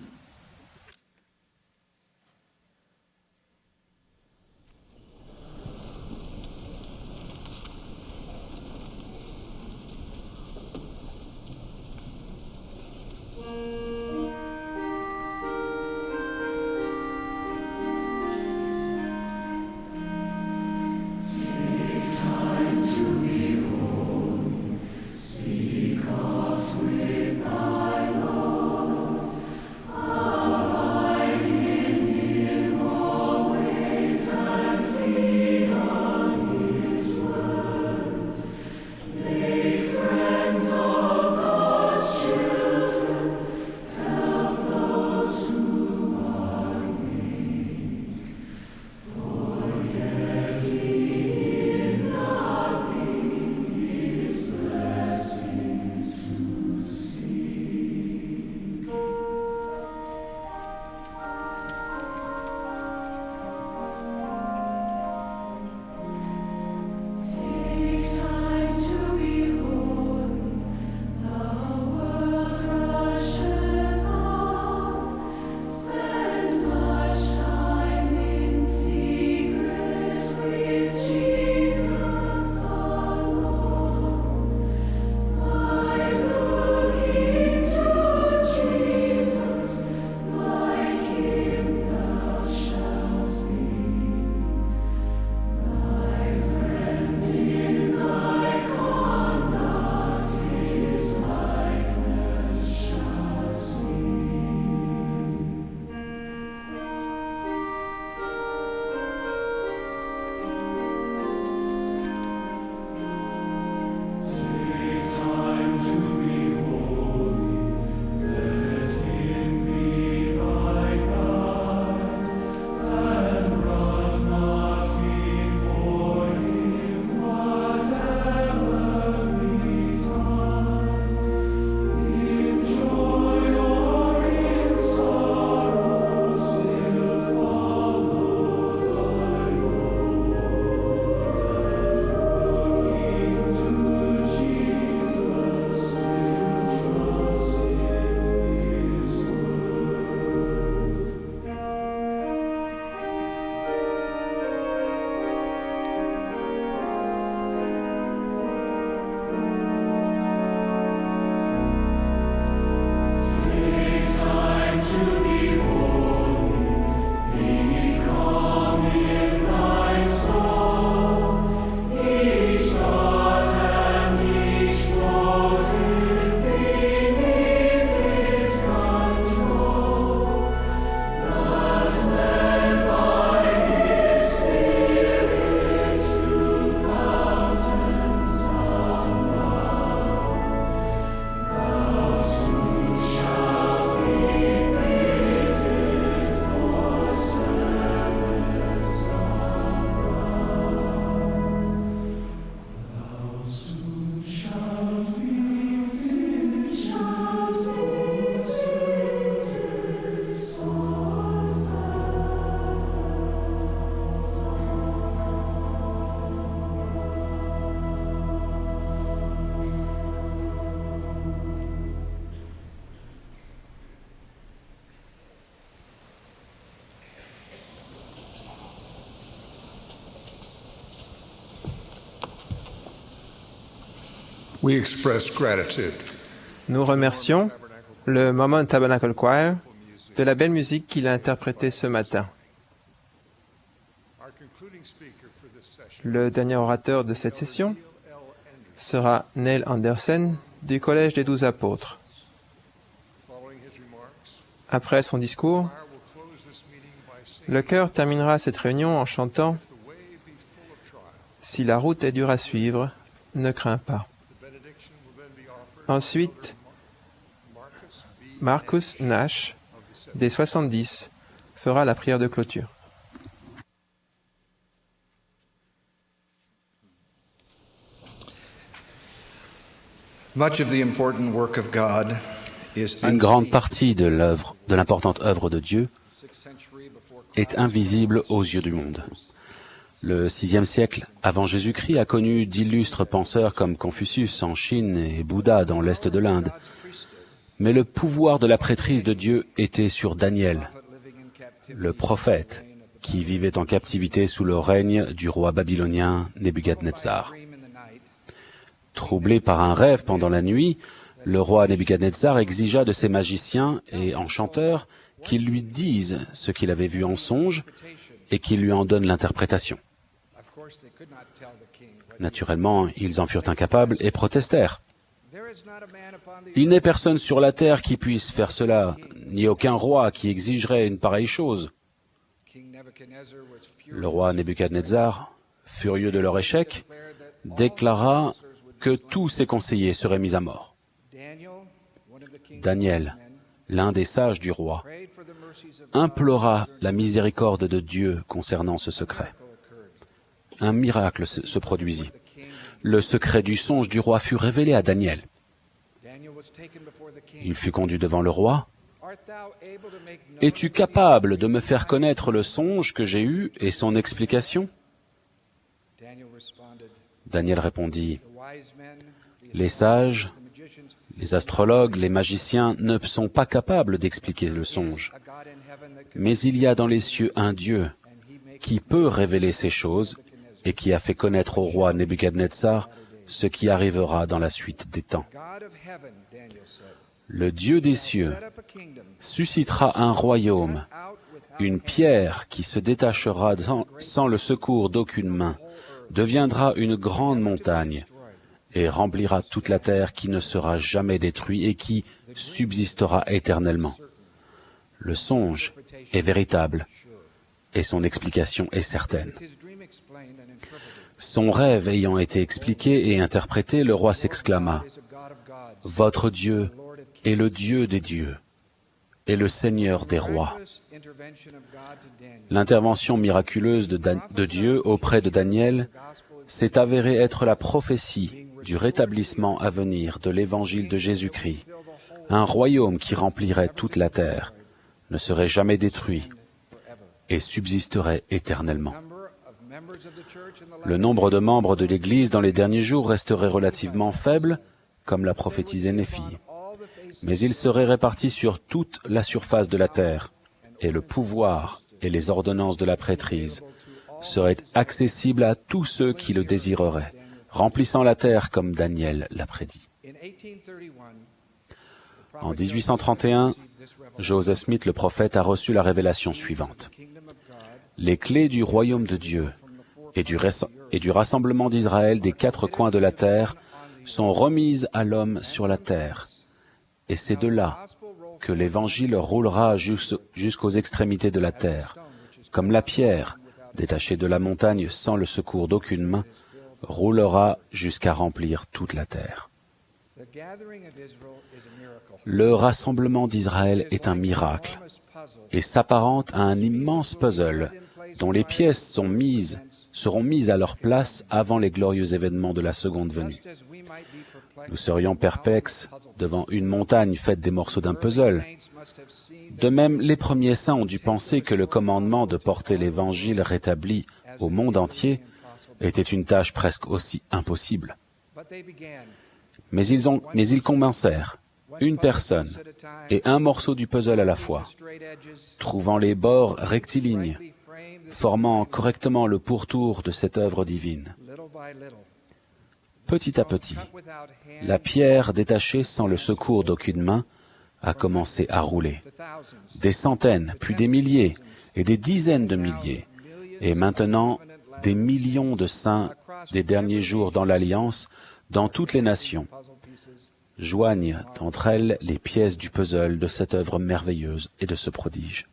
We express gratitude. Nous remercions le Mormon Tabernacle Choir de la belle musique qu'il a interprétée ce matin. Le dernier orateur de cette session sera Neil Anderson du Collège des 12 Apôtres. Après son discours, le chœur terminera cette réunion en chantant « Si la route est dure à suivre, ne crains pas ». Ensuite, Marcus Nash, des 70, fera la prière de clôture. Une grande partie de l'importante œuvre de Dieu est invisible aux yeux du monde. Le VIe siècle avant Jésus-Christ a connu d'illustres penseurs comme Confucius en Chine et Bouddha dans l'est de l'Inde. Mais le pouvoir de la prêtrise de Dieu était sur Daniel, le prophète qui vivait en captivité sous le règne du roi babylonien Nebuchadnezzar. Troublé par un rêve pendant la nuit, le roi Nebuchadnezzar exigea de ses magiciens et enchanteurs qu'ils lui disent ce qu'il avait vu en songe et qu'ils lui en donnent l'interprétation. Naturellement, ils en furent incapables et protestèrent. « Il n'est personne sur la terre qui puisse faire cela, ni aucun roi qui exigerait une pareille chose. » Le roi Nebuchadnezzar, furieux de leur échec, déclara que tous ses conseillers seraient mis à mort. Daniel, l'un des sages du roi, implora la miséricorde de Dieu concernant ce secret. Un miracle se produisit. Le secret du songe du roi fut révélé à Daniel. Il fut conduit devant le roi. « Es-tu capable de me faire connaître le songe que j'ai eu et son explication ?» Daniel répondit, « Les sages, les astrologues, les magiciens ne sont pas capables d'expliquer le songe. Mais il y a dans les cieux un Dieu qui peut révéler ces choses et qui a fait connaître au roi Nebuchadnezzar ce qui arrivera dans la suite des temps. Le Dieu des cieux suscitera un royaume, une pierre qui se détachera sans le secours d'aucune main, deviendra une grande montagne et remplira toute la terre qui ne sera jamais détruite et qui subsistera éternellement. Le songe est véritable et son explication est certaine. » Son rêve ayant été expliqué et interprété, le roi s'exclama, « Votre Dieu est le Dieu des dieux et le Seigneur des rois. » L'intervention miraculeuse de Dieu auprès de Daniel s'est avérée être la prophétie du rétablissement à venir de l'évangile de Jésus-Christ. Un royaume qui remplirait toute la terre, ne serait jamais détruit et subsisterait éternellement. Le nombre de membres de l'Église dans les derniers jours resterait relativement faible, comme l'a prophétisé Néphi, mais il serait réparti sur toute la surface de la terre, et le pouvoir et les ordonnances de la prêtrise seraient accessibles à tous ceux qui le désireraient, remplissant la terre comme Daniel l'a prédit. En 1831, Joseph Smith, le prophète, a reçu la révélation suivante. Les clés du royaume de Dieu et du rassemblement d'Israël des quatre coins de la terre sont remises à l'homme sur la terre. Et c'est de là que l'Évangile roulera jusqu'aux extrémités de la terre, comme la pierre, détachée de la montagne sans le secours d'aucune main, roulera jusqu'à remplir toute la terre. Le rassemblement d'Israël est un miracle et s'apparente à un immense puzzle dont les pièces seront mises à leur place avant les glorieux événements de la seconde venue. Nous serions perplexes devant une montagne faite des morceaux d'un puzzle. De même, les premiers saints ont dû penser que le commandement de porter l'Évangile rétabli au monde entier était une tâche presque aussi impossible. Mais ils commencèrent, une personne et un morceau du puzzle à la fois, trouvant les bords rectilignes, formant correctement le pourtour de cette œuvre divine. Petit à petit, la pierre détachée sans le secours d'aucune main a commencé à rouler. Des centaines, puis des milliers et des dizaines de milliers, et maintenant des millions de saints des derniers jours dans l'Alliance, dans toutes les nations, joignent entre elles les pièces du puzzle de cette œuvre merveilleuse et de ce prodige.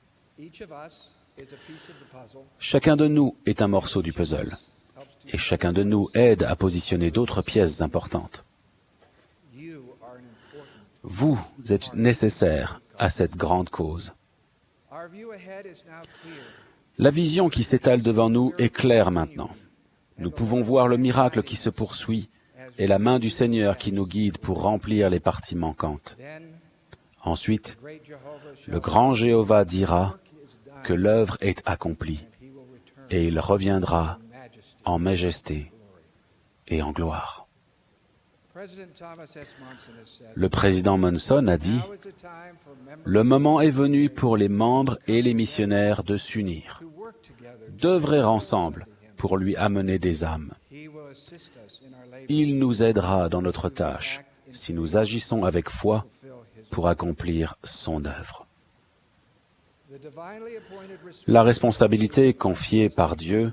Chacun de nous est un morceau du puzzle, et chacun de nous aide à positionner d'autres pièces importantes. Vous êtes nécessaires à cette grande cause. La vision qui s'étale devant nous est claire maintenant. Nous pouvons voir le miracle qui se poursuit et la main du Seigneur qui nous guide pour remplir les parties manquantes. Ensuite, le grand Jéhovah dira que l'œuvre est accomplie et il reviendra en majesté et en gloire. Le président Monson a dit « Le moment est venu pour les membres et les missionnaires de s'unir, d'œuvrer ensemble pour lui amener des âmes. Il nous aidera dans notre tâche si nous agissons avec foi pour accomplir son œuvre. » La responsabilité confiée par Dieu,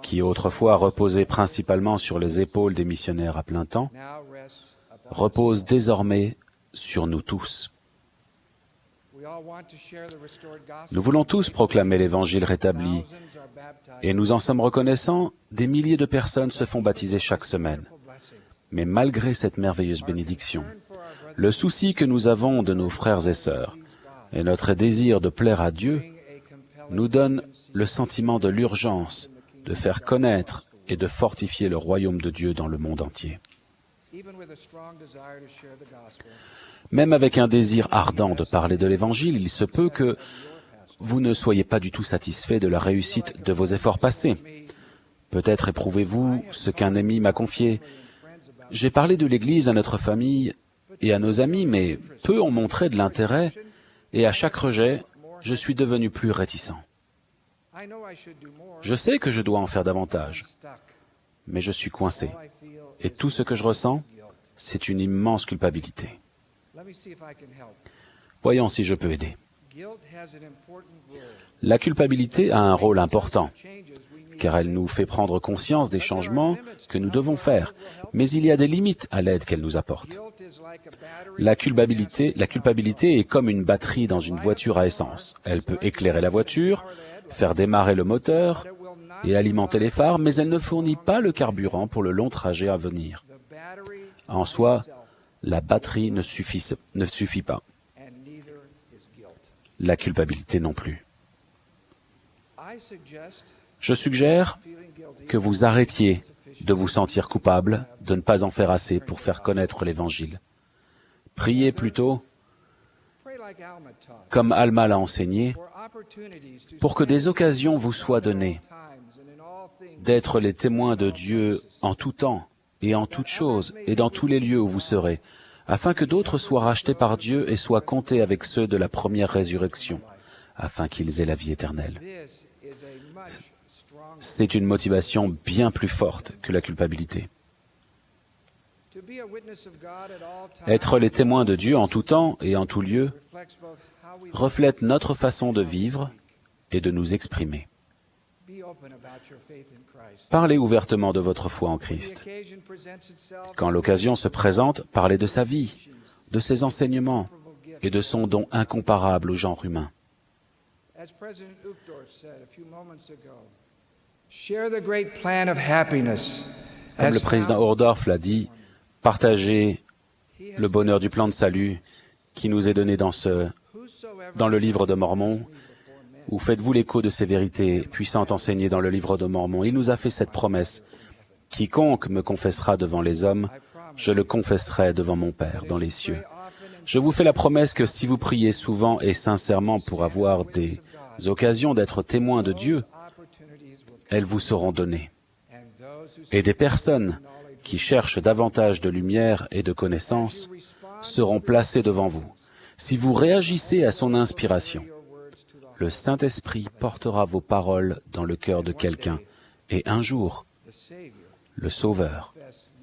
qui autrefois reposait principalement sur les épaules des missionnaires à plein temps, repose désormais sur nous tous. Nous voulons tous proclamer l'Évangile rétabli, et nous en sommes reconnaissants, des milliers de personnes se font baptiser chaque semaine. Mais malgré cette merveilleuse bénédiction, le souci que nous avons de nos frères et sœurs, et notre désir de plaire à Dieu, nous donne le sentiment de l'urgence de faire connaître et de fortifier le royaume de Dieu dans le monde entier. Même avec un désir ardent de parler de l'Évangile, il se peut que vous ne soyez pas du tout satisfait de la réussite de vos efforts passés. Peut-être éprouvez-vous ce qu'un ami m'a confié. J'ai parlé de l'Église à notre famille et à nos amis, mais peu ont montré de l'intérêt, et à chaque rejet, je suis devenu plus réticent. Je sais que je dois en faire davantage, mais je suis coincé. Et tout ce que je ressens, c'est une immense culpabilité. Voyons si je peux aider. La culpabilité a un rôle important, car elle nous fait prendre conscience des changements que nous devons faire, mais il y a des limites à l'aide qu'elle nous apporte. La culpabilité est comme une batterie dans une voiture à essence. Elle peut éclairer la voiture, faire démarrer le moteur et alimenter les phares, mais elle ne fournit pas le carburant pour le long trajet à venir. En soi, la batterie ne suffit pas. La culpabilité non plus. Je suggère que vous arrêtiez de vous sentir coupable de ne pas en faire assez pour faire connaître l'Évangile. Priez plutôt, comme Alma l'a enseigné, pour que des occasions vous soient données d'être les témoins de Dieu en tout temps et en toutes choses et dans tous les lieux où vous serez, afin que d'autres soient rachetés par Dieu et soient comptés avec ceux de la première résurrection, afin qu'ils aient la vie éternelle. C'est une motivation bien plus forte que la culpabilité. Être les témoins de Dieu en tout temps et en tout lieu reflète notre façon de vivre et de nous exprimer. Parlez ouvertement de votre foi en Christ. Quand l'occasion se présente, parlez de sa vie, de ses enseignements et de son don incomparable au genre humain. Comme le président Ohrdorf l'a dit, partagez le bonheur du plan de salut qui nous est donné dans le livre de Mormon, ou faites-vous l'écho de ces vérités puissantes enseignées dans le livre de Mormon. Il nous a fait cette promesse. Quiconque me confessera devant les hommes, je le confesserai devant mon Père dans les cieux. Je vous fais la promesse que si vous priez souvent et sincèrement pour avoir des occasions d'être témoins de Dieu, elles vous seront données. Et des personnes qui cherchent davantage de lumière et de connaissance seront placées devant vous. Si vous réagissez à son inspiration, le Saint-Esprit portera vos paroles dans le cœur de quelqu'un, et un jour, le Sauveur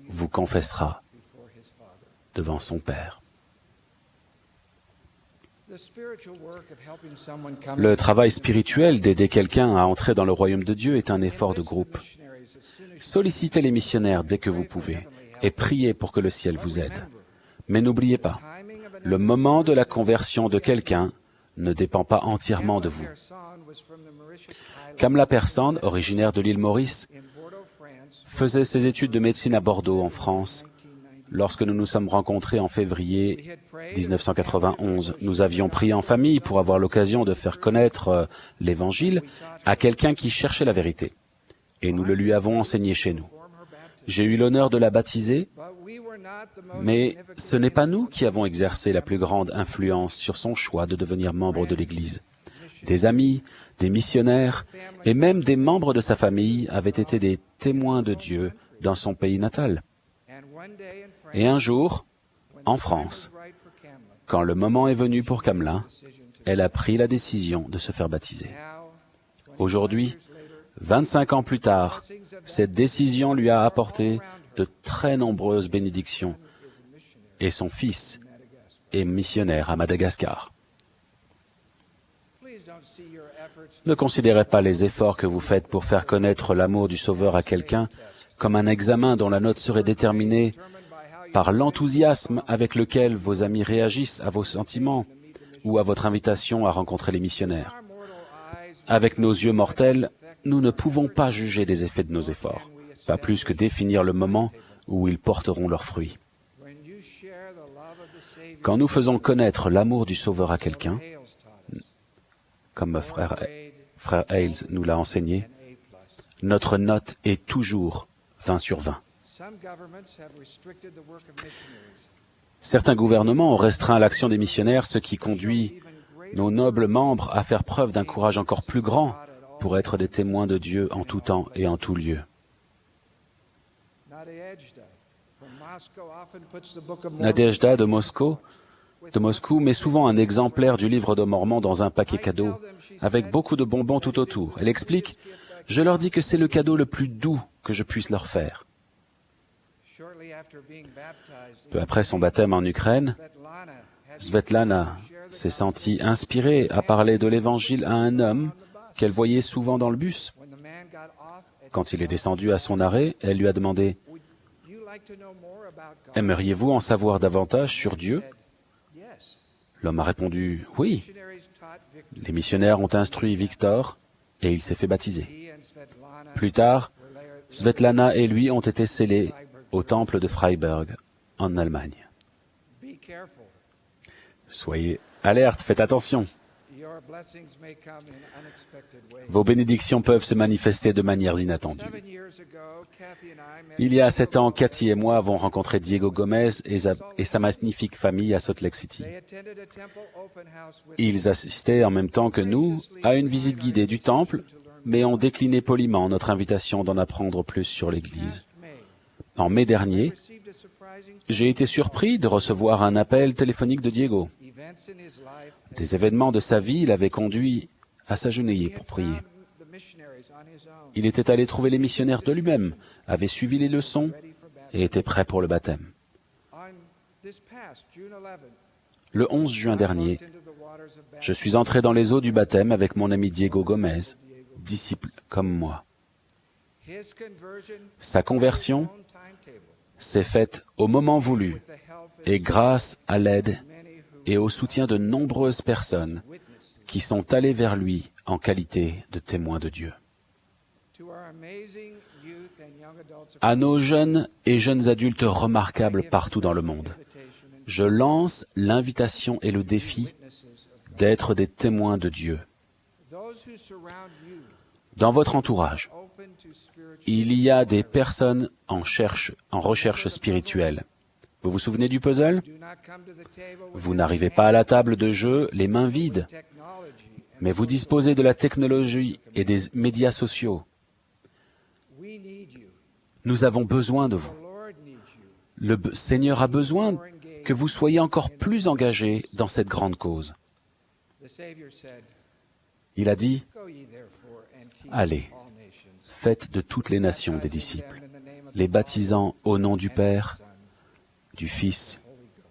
vous confessera devant son Père. Le travail spirituel d'aider quelqu'un à entrer dans le royaume de Dieu est un effort de groupe. Sollicitez les missionnaires dès que vous pouvez et priez pour que le ciel vous aide. Mais n'oubliez pas, le moment de la conversion de quelqu'un ne dépend pas entièrement de vous. Kamla Persson, originaire de l'île Maurice, faisait ses études de médecine à Bordeaux, en France. Lorsque nous nous sommes rencontrés en février 1991, nous avions prié en famille pour avoir l'occasion de faire connaître l'Évangile à quelqu'un qui cherchait la vérité. Et nous le lui avons enseigné chez nous. J'ai eu l'honneur de la baptiser, mais ce n'est pas nous qui avons exercé la plus grande influence sur son choix de devenir membre de l'Église. des amis, des missionnaires et même des membres de sa famille avaient été des témoins de Dieu dans son pays natal. Et un jour, en France, quand le moment est venu pour Kamla, elle a pris la décision de se faire baptiser. Aujourd'hui, 25 ans plus tard, cette décision lui a apporté de très nombreuses bénédictions et son fils est missionnaire à Madagascar. Ne considérez pas les efforts que vous faites pour faire connaître l'amour du Sauveur à quelqu'un comme un examen dont la note serait déterminée par l'enthousiasme avec lequel vos amis réagissent à vos sentiments ou à votre invitation à rencontrer les missionnaires. Avec nos yeux mortels, nous ne pouvons pas juger des effets de nos efforts, pas plus que définir le moment où ils porteront leurs fruits. Quand nous faisons connaître l'amour du Sauveur à quelqu'un, comme frère Hales nous l'a enseigné, notre note est toujours 20 sur 20. Certains gouvernements ont restreint l'action des missionnaires, ce qui conduit nos nobles membres à faire preuve d'un courage encore plus grand pour être des témoins de Dieu en tout temps et en tout lieu. Nadejda de Moscou met souvent un exemplaire du livre de Mormon dans un paquet cadeau, avec beaucoup de bonbons tout autour. Elle explique « Je leur dis que c'est le cadeau le plus doux que je puisse leur faire. » Peu après son baptême en Ukraine, Svetlana s'est sentie inspirée à parler de l'Évangile à un homme qu'elle voyait souvent dans le bus. Quand il est descendu à son arrêt, elle lui a demandé « Aimeriez-vous en savoir davantage sur Dieu ?» L'homme a répondu « Oui ». Les missionnaires ont instruit Victor et il s'est fait baptiser. Plus tard, Svetlana et lui ont été scellés au temple de Freiberg, en Allemagne. Soyez alerte, faites attention. Vos bénédictions peuvent se manifester de manières inattendues. Il y a 7 ans, Cathy et moi avons rencontré Diego Gomez et sa magnifique famille à Salt Lake City. Ils assistaient en même temps que nous à une visite guidée du temple, mais ont décliné poliment notre invitation d'en apprendre plus sur l'Église. En mai dernier, j'ai été surpris de recevoir un appel téléphonique de Diego. Des événements de sa vie l'avaient conduit à s'agenouiller pour prier. Il était allé trouver les missionnaires de lui-même, avait suivi les leçons et était prêt pour le baptême. Le 11 juin dernier, je suis entré dans les eaux du baptême avec mon ami Diego Gomez, disciple comme moi. Sa conversion s'est faite au moment voulu et grâce à l'aide et au soutien de nombreuses personnes qui sont allées vers lui en qualité de témoins de Dieu. À nos jeunes et jeunes adultes remarquables partout dans le monde, je lance l'invitation et le défi d'être des témoins de Dieu. Dans votre entourage, il y a des personnes en recherche spirituelle. Vous vous souvenez du puzzle? Vous n'arrivez pas à la table de jeu les mains vides, mais vous disposez de la technologie et des médias sociaux. Nous avons besoin de vous. Le Seigneur a besoin que vous soyez encore plus engagés dans cette grande cause. Il a dit, « Allez, faites de toutes les nations des disciples, les baptisant au nom du Père, du Fils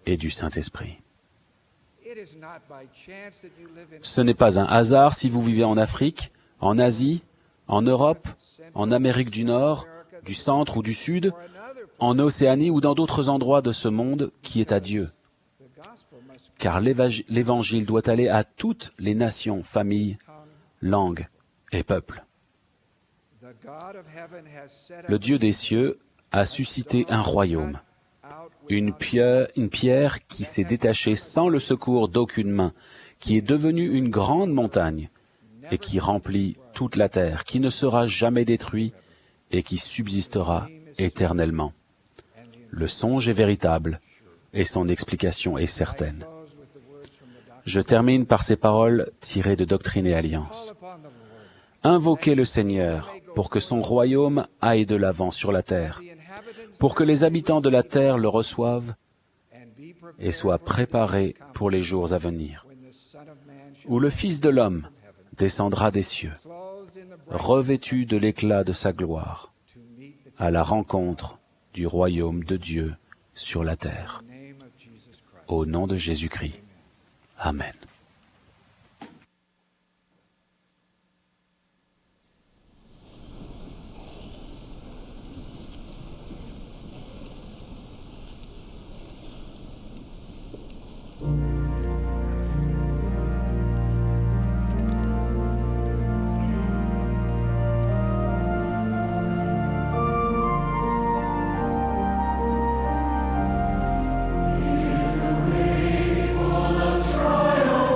et du Saint-Esprit. » Ce n'est pas un hasard si vous vivez en Afrique, en Asie, en Europe, en Amérique du Nord, du Centre ou du Sud, en Océanie ou dans d'autres endroits de ce monde qui est à Dieu. Car l'Évangile doit aller à toutes les nations, familles, langues et peuples. Le Dieu des cieux a suscité un royaume, une pierre qui s'est détachée sans le secours d'aucune main, qui est devenue une grande montagne et qui remplit toute la terre, qui ne sera jamais détruite et qui subsistera éternellement. Le songe est véritable et son explication est certaine. Je termine par ces paroles tirées de Doctrine et Alliance. Invoquez le Seigneur pour que son royaume aille de l'avant sur la terre, pour que les habitants de la terre le reçoivent et soient préparés pour les jours à venir, où le Fils de l'homme descendra des cieux, revêtu de l'éclat de sa gloire, à la rencontre du royaume de Dieu sur la terre. Au nom de Jésus-Christ. Amen. Trial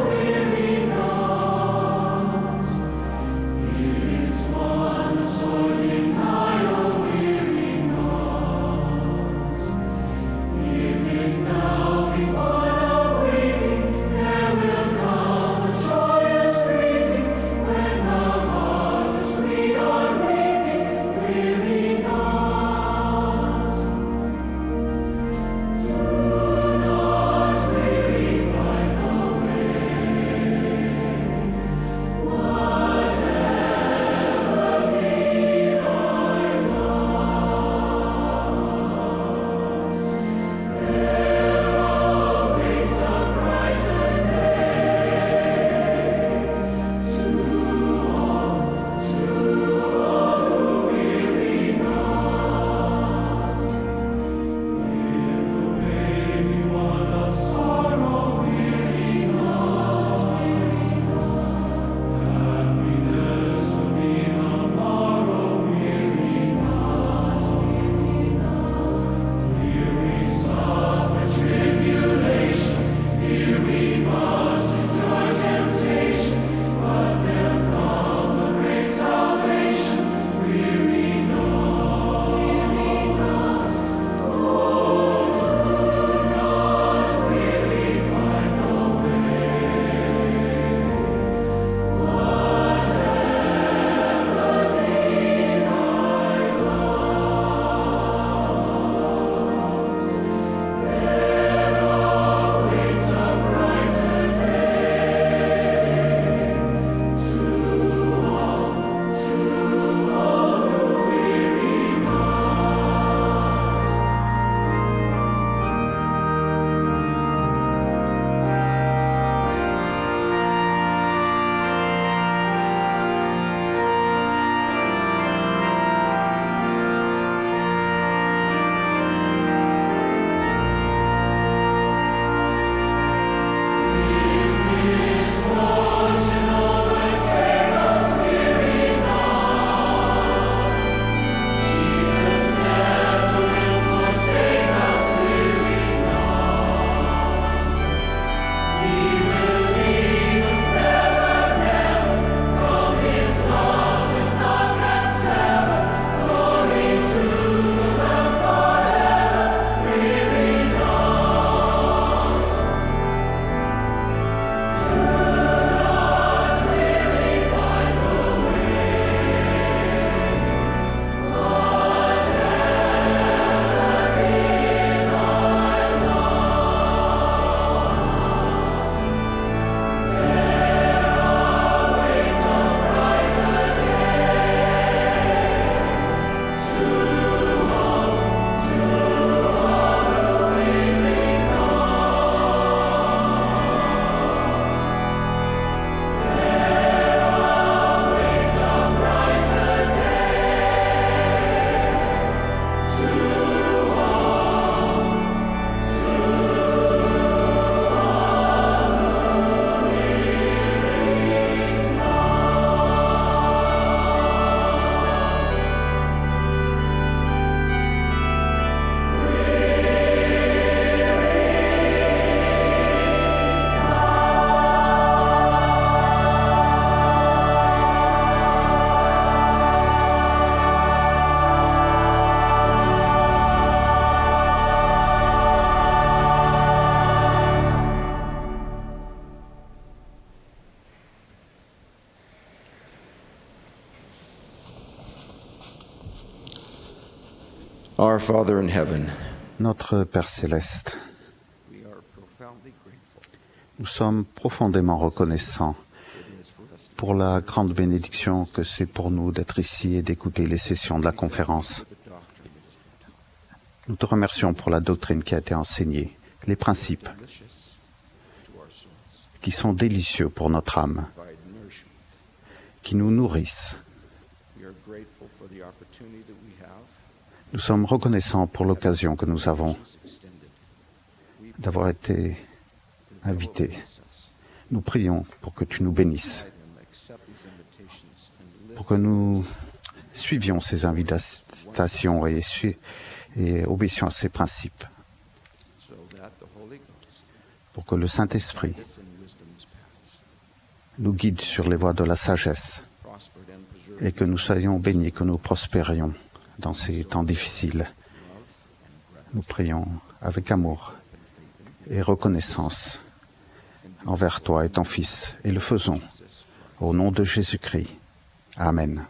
Our Father in heaven, Notre Père céleste, nous sommes profondément reconnaissants pour la grande bénédiction que c'est pour nous d'être ici et d'écouter les sessions de la conférence. Nous te remercions pour la doctrine qui a été enseignée, les principes qui sont délicieux pour notre âme, qui nous nourrissent. Nous sommes reconnaissants pour l'occasion que nous avons d'avoir été invités. Nous prions pour que tu nous bénisses, pour que nous suivions ces invitations et obéissions à ces principes, pour que le Saint-Esprit nous guide sur les voies de la sagesse et que nous soyons bénis, que nous prospérions dans ces temps difficiles. Nous prions avec amour et reconnaissance envers toi et ton Fils, et le faisons au nom de Jésus-Christ. Amen.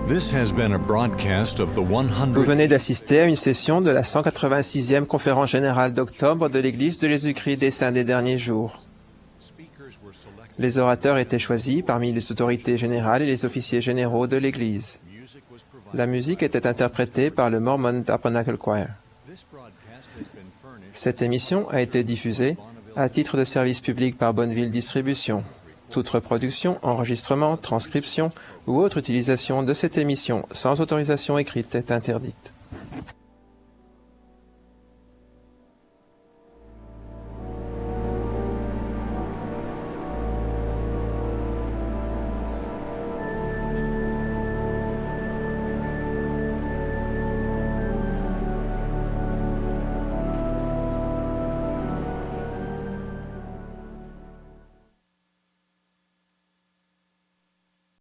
This has been a broadcast of the Vous venez d'assister à une session de la 186e conférence générale d'octobre de l'Église de Jésus-Christ des Saints des Derniers Jours. Les orateurs étaient choisis parmi les autorités générales et les officiers généraux de l'Église. La musique était interprétée par le Mormon Tabernacle Choir. Cette émission a été diffusée à titre de service public par Bonneville Distribution. Toute reproduction, enregistrement, transcription ou autre utilisation de cette émission sans autorisation écrite est interdite.